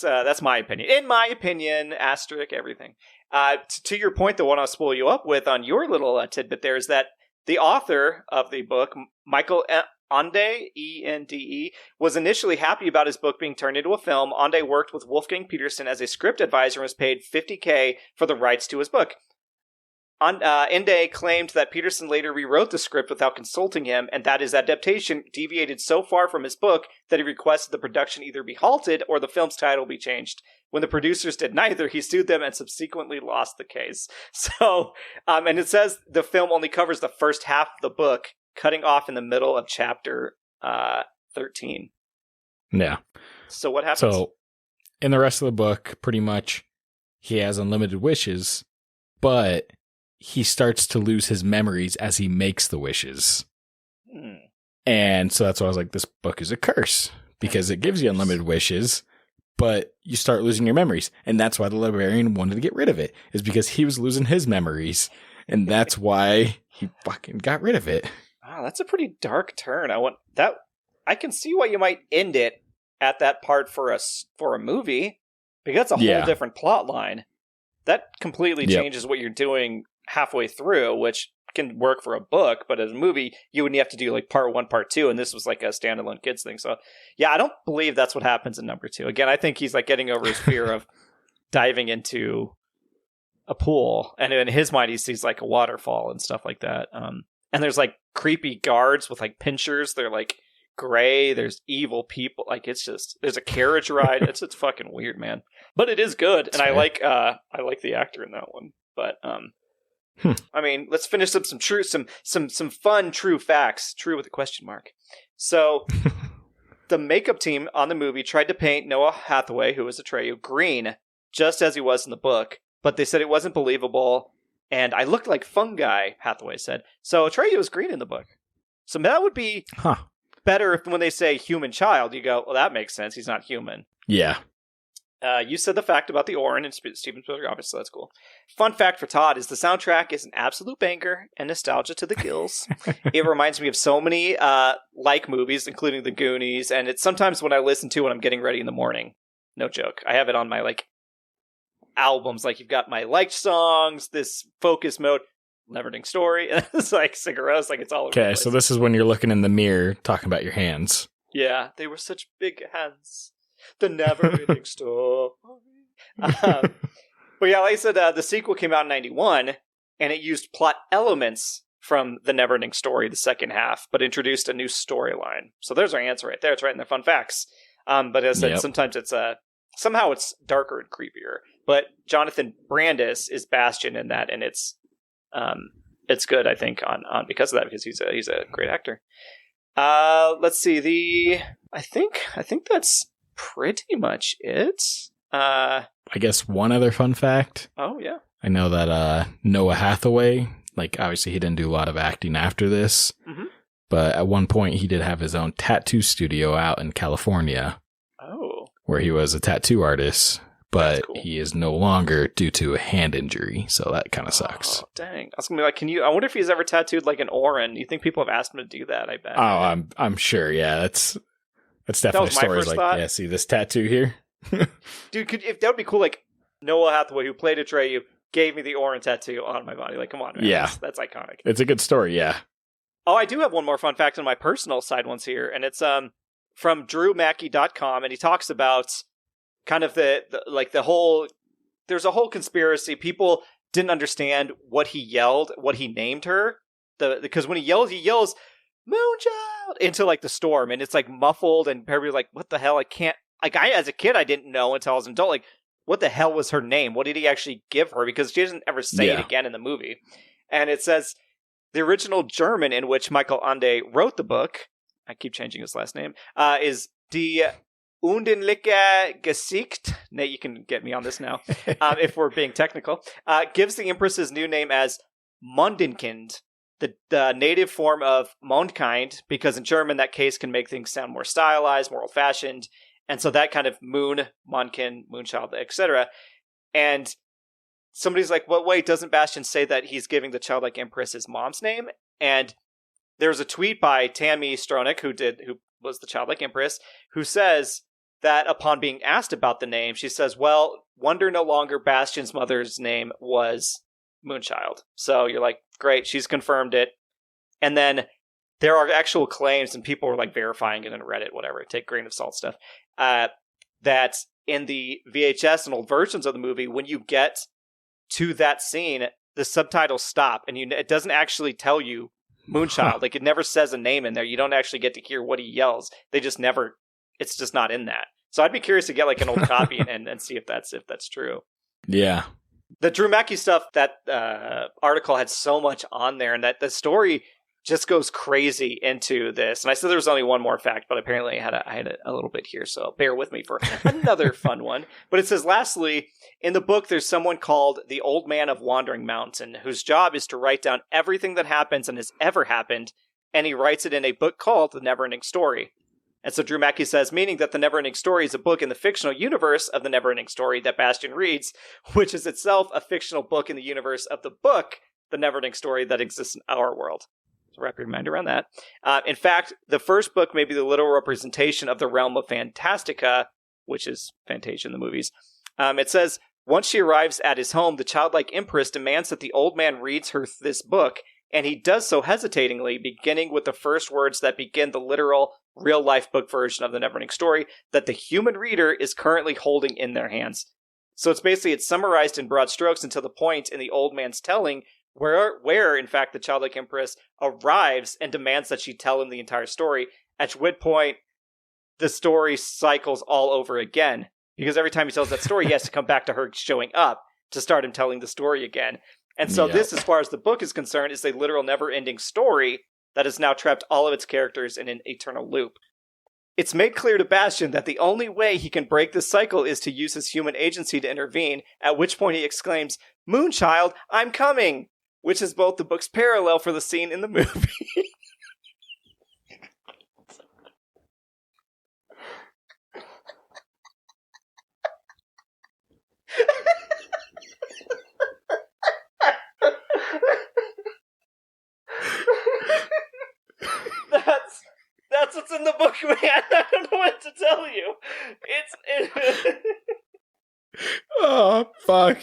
that's my opinion. In my opinion, asterisk everything. To your point, the one I'll spoil you up with on your little tidbit there is that the author of the book, Michael Ende, E-N-D-E, was initially happy about his book being turned into a film. Ende worked with Wolfgang Peterson as a script advisor and was paid $50K for the rights to his book. Ende claimed that Peterson later rewrote the script without consulting him, and that his adaptation deviated so far from his book that he requested the production either be halted or the film's title be changed. When the producers did neither, he sued them and subsequently lost the case. So, and it says the film only covers the first half of the book, cutting off in the middle of chapter 13. Yeah. So what happens? So, in the rest of the book, pretty much, he has unlimited wishes, but he starts to lose his memories as he makes the wishes. And so that's why I was like, this book is a curse, because it gives you unlimited wishes, but you start losing your memories. And that's why the librarian wanted to get rid of it, is because he was losing his memories. And that's why he fucking got rid of it. Wow, that's a pretty dark turn. I can see why you might end it at that part for a movie, because that's a whole different plot line. That completely changes what you're doing halfway through, which can work for a book, but as a movie, you would have to do like part 1, part 2, and this was like a standalone kids thing. So yeah, I don't believe that's what happens in number 2. Again, I think he's like getting over his fear of diving into a pool, and in his mind, he sees like a waterfall and stuff like that. And there's like creepy guards with like pinchers. They're like gray. There's evil people. Like it's just, there's a carriage ride. It's fucking weird, man. But it is good, and I like the actor in that one. But I mean, let's finish up some fun true facts. True with a question mark. So, the makeup team on the movie tried to paint Noah Hathaway, who was Atreyu, green, just as he was in the book, but they said it wasn't believable, and I looked like fungi, Hathaway said. So Atreyu was green in the book. So that would be better if when they say human child, you go, well, that makes sense. He's not human. Yeah. You said the fact about the Orin and Steven Spielberg, obviously, that's cool. Fun fact for Todd is the soundtrack is an absolute banger and nostalgia to the gills. It reminds me of so many like movies, including The Goonies, and it's sometimes when I listen to when I'm getting ready in the morning. No joke. I have it on my like albums. Like you've got my liked songs, this focus mode, NeverEnding Story, and it's like cigarettes, like it's all over. Okay, so this is when you're looking in the mirror, talking about your hands. Yeah, they were such big hands. The NeverEnding Story. But yeah, like I said, the sequel came out in 1991, and it used plot elements from the NeverEnding Story, the second half, but introduced a new storyline. So there's our answer right there. It's right in the fun facts. But as I said, sometimes it's somehow it's darker and creepier. But Jonathan Brandis is Bastion in that, and it's good, I think, on because of that, because he's a great actor. Let's see. I think that's pretty much it. I guess one other fun fact. Oh, yeah. I know that Noah Hathaway, like obviously he didn't do a lot of acting after this, but at one point he did have his own tattoo studio out in California. Oh. Where he was a tattoo artist, but he is no longer due to a hand injury, so that kind of sucks. Oh, dang. I was going to be like, I wonder if he's ever tattooed like an Orin. You think people have asked him to do that? I bet. Oh, I'm sure, yeah. That's definitely stories like, thought. Yeah, see this tattoo here? Dude, if that would be cool, like Noah Hathaway, who played Atreyu, gave me the Orin tattoo on my body. Like, come on, man. Yeah. That's iconic. It's a good story, yeah. Oh, I do have one more fun fact on my personal side ones here, and it's from drewmackey.com, and he talks about kind of the whole, there's a whole conspiracy. People didn't understand what he yelled, what he named her, because when he yells Moonchild into like the storm, and it's like muffled, and everybody's like, what the hell? I can't, like, I as a kid I didn't know until I was an adult, like, what the hell was her name? What did he actually give her? Because she doesn't ever say it again in the movie. And it says the original German in which Michael Ende wrote the book, I keep changing his last name, is Die Unendliche Gesicht. Nate, you can get me on this now, if we're being technical. Gives the Empress's new name as Mondenkind, the native form of Mondkind, because in German that case can make things sound more stylized, more old-fashioned, and so that kind of moon, Monkin, Moonchild, etc. And somebody's like, well, wait, doesn't Bastian say that he's giving the childlike empress his mom's name? And there's a tweet by Tammy Stronach, who was the childlike empress, who says that upon being asked about the name, she says, well, wonder no longer Bastian's mother's name was Moonchild. So you're like, great, she's confirmed it. And then there are actual claims, and people were like verifying it on Reddit, whatever, take grain of salt stuff, that in the VHS and old versions of the movie, when you get to that scene, the subtitles stop, and it doesn't actually tell you Moonchild. Like, it never says a name in there. You don't actually get to hear what he yells. They just never, it's just not in that. So I'd be curious to get like an old copy and see if that's true. Yeah. The Drew Mackey stuff, that article had so much on there, and that the story just goes crazy into this. And I said there was only one more fact, but apparently I had a little bit here, so bear with me for another fun one. But it says, lastly, in the book, there's someone called the Old Man of Wandering Mountain, whose job is to write down everything that happens and has ever happened, and he writes it in a book called The NeverEnding Story. And so Drew Mackey says, meaning that The NeverEnding Story is a book in the fictional universe of The NeverEnding Story that Bastian reads, which is itself a fictional book in the universe of the book, The NeverEnding Story, that exists in our world. So wrap your mind around that. In fact, the first book may be the literal representation of the realm of Fantastica, which is Fantasia in the movies. It says, once she arrives at his home, the childlike empress demands that the old man reads her this book, and he does so hesitatingly, beginning with the first words that begin the literal, real-life book version of The NeverEnding Story that the human reader is currently holding in their hands. So it's summarized in broad strokes until the point in the old man's telling where, in fact, the childlike empress arrives and demands that she tell him the entire story, at which point the story cycles all over again. Because every time he tells that story, he has to come back to her showing up to start him telling the story again. And so this, as far as the book is concerned, is a literal never-ending story that has now trapped all of its characters in an eternal loop. It's made clear to Bastian that the only way he can break this cycle is to use his human agency to intervene, at which point he exclaims, "Moonchild, I'm coming!" Which is both the book's parallel for the scene in the movie. That's what's in the book, man. I don't know what to tell you. Oh, fuck.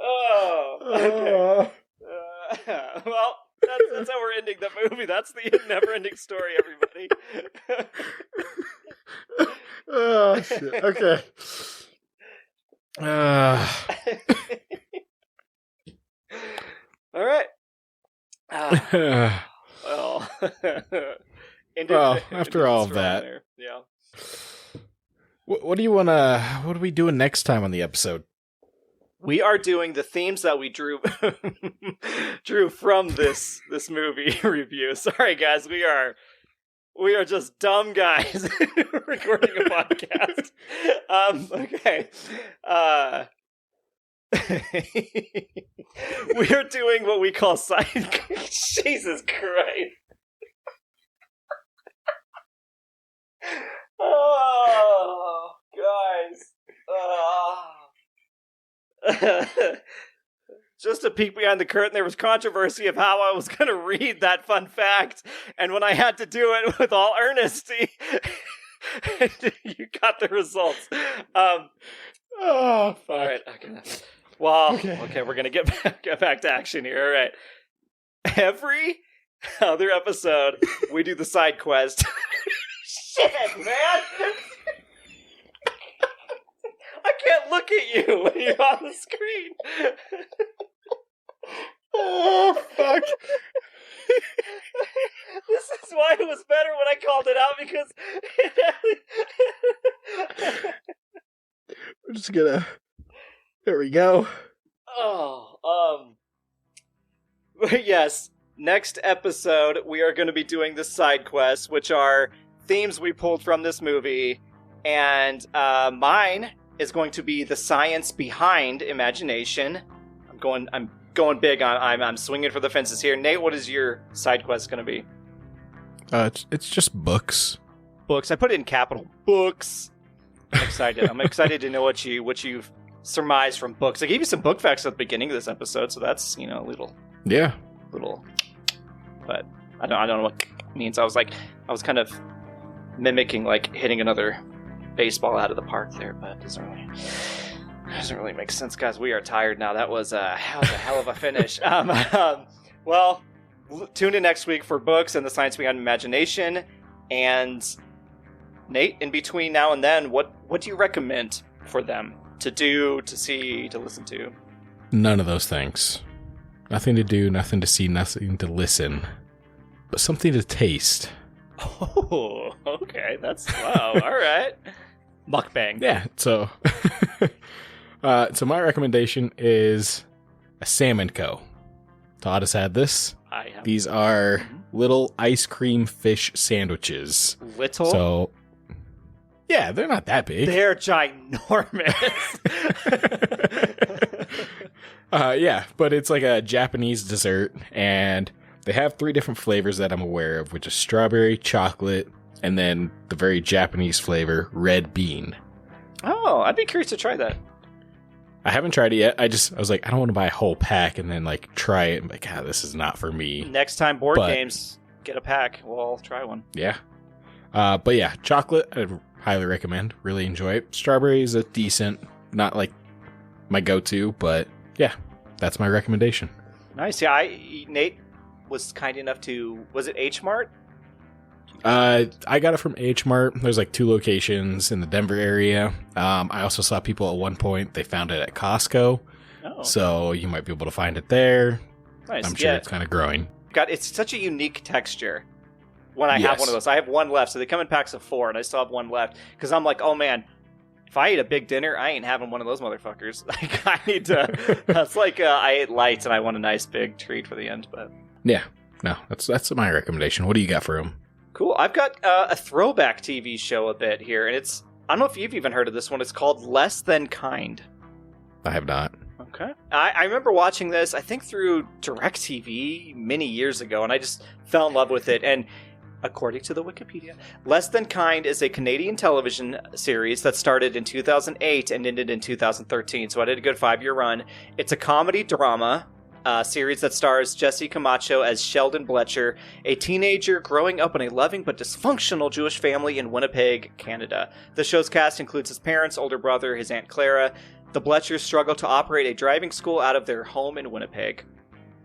Oh, okay. Well, that's how we're ending the movie. That's the never-ending story, everybody. Oh, shit. Okay. All right. Well, after all of that, yeah. What do we doing next time on the episode? We are doing the themes that we drew from this movie review. Sorry, guys, we are just dumb guys recording a podcast. Okay. We are doing what we call Jesus Christ. Oh, guys. Just a peek behind the curtain, there was controversy of how I was going to read that fun fact, and when I had to do it with all earnesty, You got the results. Oh, fuck. All right. Okay. Well, okay, we're going to get back to action here. All right. Every other episode, we do the side quest. Shit, man! I can't look at you when you're on the screen. Oh, fuck. This is why it was better when I called it out, because We're just gonna... There we go. But yes, next episode, we are going to be doing the side quests, which are themes we pulled from this movie, and mine is going to be the science behind imagination. I'm going big on. I'm swinging for the fences here. Nate, what is your side quest going to be? It's just books. Books. I put it in capital. Books. I'm excited. I'm excited to know what you've surmised from books. I gave you some book facts at the beginning of this episode, so that's a little. But I don't know what it means. I was kind of mimicking like hitting another baseball out of the park there, but it doesn't really make sense, guys. We are tired now. That was a hell of a finish. Well, tune in next week for books and the science behind imagination. And Nate, in between now and then, what do you recommend for them to do, to see, to listen to? None of those things. Nothing to do, nothing to see, nothing to listen, but something to taste. Oh, okay. That's wow. All right. Mukbang. Yeah. So, so my recommendation is a Salmon Co. Todd has had this. I have. These are little ice cream fish sandwiches. Little? So, yeah, they're not that big. They're ginormous. Yeah, but it's like a Japanese dessert, and they have 3 different flavors that I'm aware of, which is strawberry, chocolate, and then the very Japanese flavor, red bean. Oh, I'd be curious to try that. I haven't tried it yet. I was like, I don't want to buy a whole pack and then like try it. I'm like, this is not for me. Next time board games, get a pack. We'll try one. Yeah. But yeah, chocolate, I'd highly recommend. Really enjoy it. Strawberry is a decent, not like my go-to, but yeah, that's my recommendation. Nice. Yeah, Nate was kind enough to, was it H Mart? I got it from H Mart. There's like 2 locations in the Denver area. I also saw people at one point, they found it at Costco. Oh. So you might be able to find it there. Nice. I'm sure it's kind of growing. It's such a unique texture when I have one of those. I have one left, so they come in packs of 4, and I still have one left. Because I'm like, oh man, if I eat a big dinner, I ain't having one of those motherfuckers. Like, I need to. That's like I ate lights, and I want a nice big treat for the end. But yeah, no, that's my recommendation. What do you got for them? Cool. I've got a throwback TV show a bit here, and I don't know if you've even heard of this one. It's called Less Than Kind. I have not. Okay. I remember watching this, I think through DirecTV many years ago, and I just fell in love with it. And according to the Wikipedia, Less Than Kind is a Canadian television series that started in 2008 and ended in 2013, so I did a good 5-year run. It's a comedy drama series that stars Jesse Camacho as Sheldon Bletcher, a teenager growing up in a loving but dysfunctional Jewish family in Winnipeg, Canada. The show's cast includes his parents, older brother, his Aunt Clara. The Bletchers struggle to operate a driving school out of their home in Winnipeg.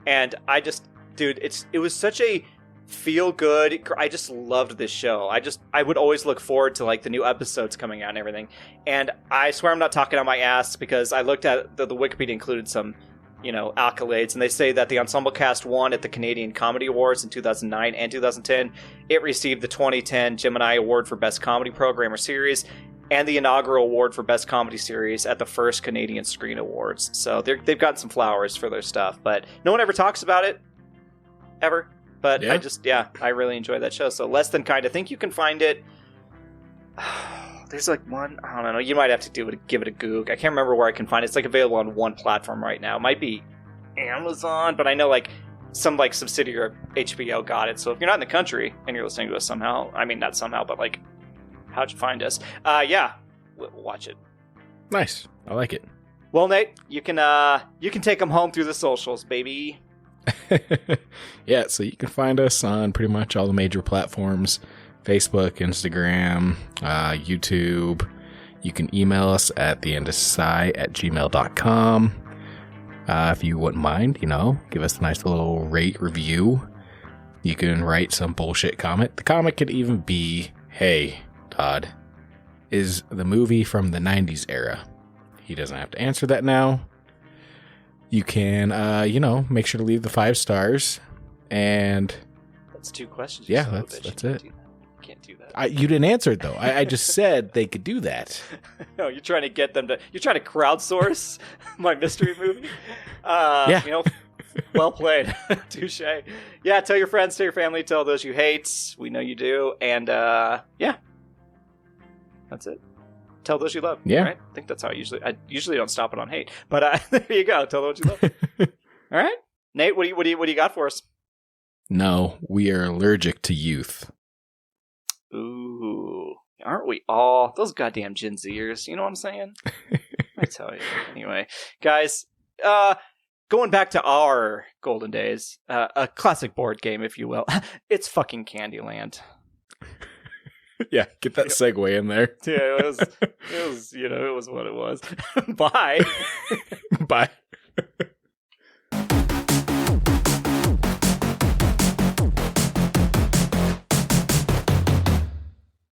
And it was such a feel-good, I just loved this show. I would always look forward to like the new episodes coming out and everything. And I swear I'm not talking on my ass, because I looked at the Wikipedia included some accolades, and they say that the ensemble cast won at the Canadian Comedy Awards in 2009 and 2010. It received the 2010 Gemini Award for Best Comedy Program or Series and the inaugural award for Best Comedy Series at the first Canadian Screen Awards. So they've gotten some flowers for their stuff, but no one ever talks about it, ever. But yeah. I really enjoy that show. So Less Than Kind, I think you can find it. There's like one, I don't know, you might have to give it a Goog. I can't remember where I can find it. It's like available on one platform right now. It might be Amazon, but I know like some like subsidiary of HBO got it. So if you're not in the country and you're listening to us somehow, I mean not somehow, but like how'd you find us? Yeah, watch it. Nice. I like it. Well, Nate, you can take them home through the socials, baby. Yeah, so you can find us on pretty much all the major platforms. Facebook, Instagram, YouTube. You can email us at theendofsci@gmail.com. If you wouldn't mind, give us a nice little rate review. You can write some bullshit comment. The comment could even be, hey, Todd, is the movie from the 90s era? He doesn't have to answer that now. You can, make sure to leave the 5 stars. And that's 2 questions. Yeah, that's it. You can't do that. You didn't answer it, though. I just said they could do that. No, you're trying to get them to... You're trying to crowdsource my mystery movie? Yeah. Well played. Touche. Yeah, tell your friends, tell your family, tell those you hate. We know you do. And, yeah. That's it. Tell those you love. Yeah. Right? I think that's how I usually don't stop it on hate. But there you go. Tell those you love. All right. Nate, what do you got for us? No, we are allergic to youth. Ooh. Aren't we all? Those goddamn Gen Zers. You know what I'm saying? I tell you. Anyway, guys, going back to our golden days, a classic board game, if you will. It's fucking Candyland. Yeah, get that segue in there. Yeah, it was what it was. Bye. Bye.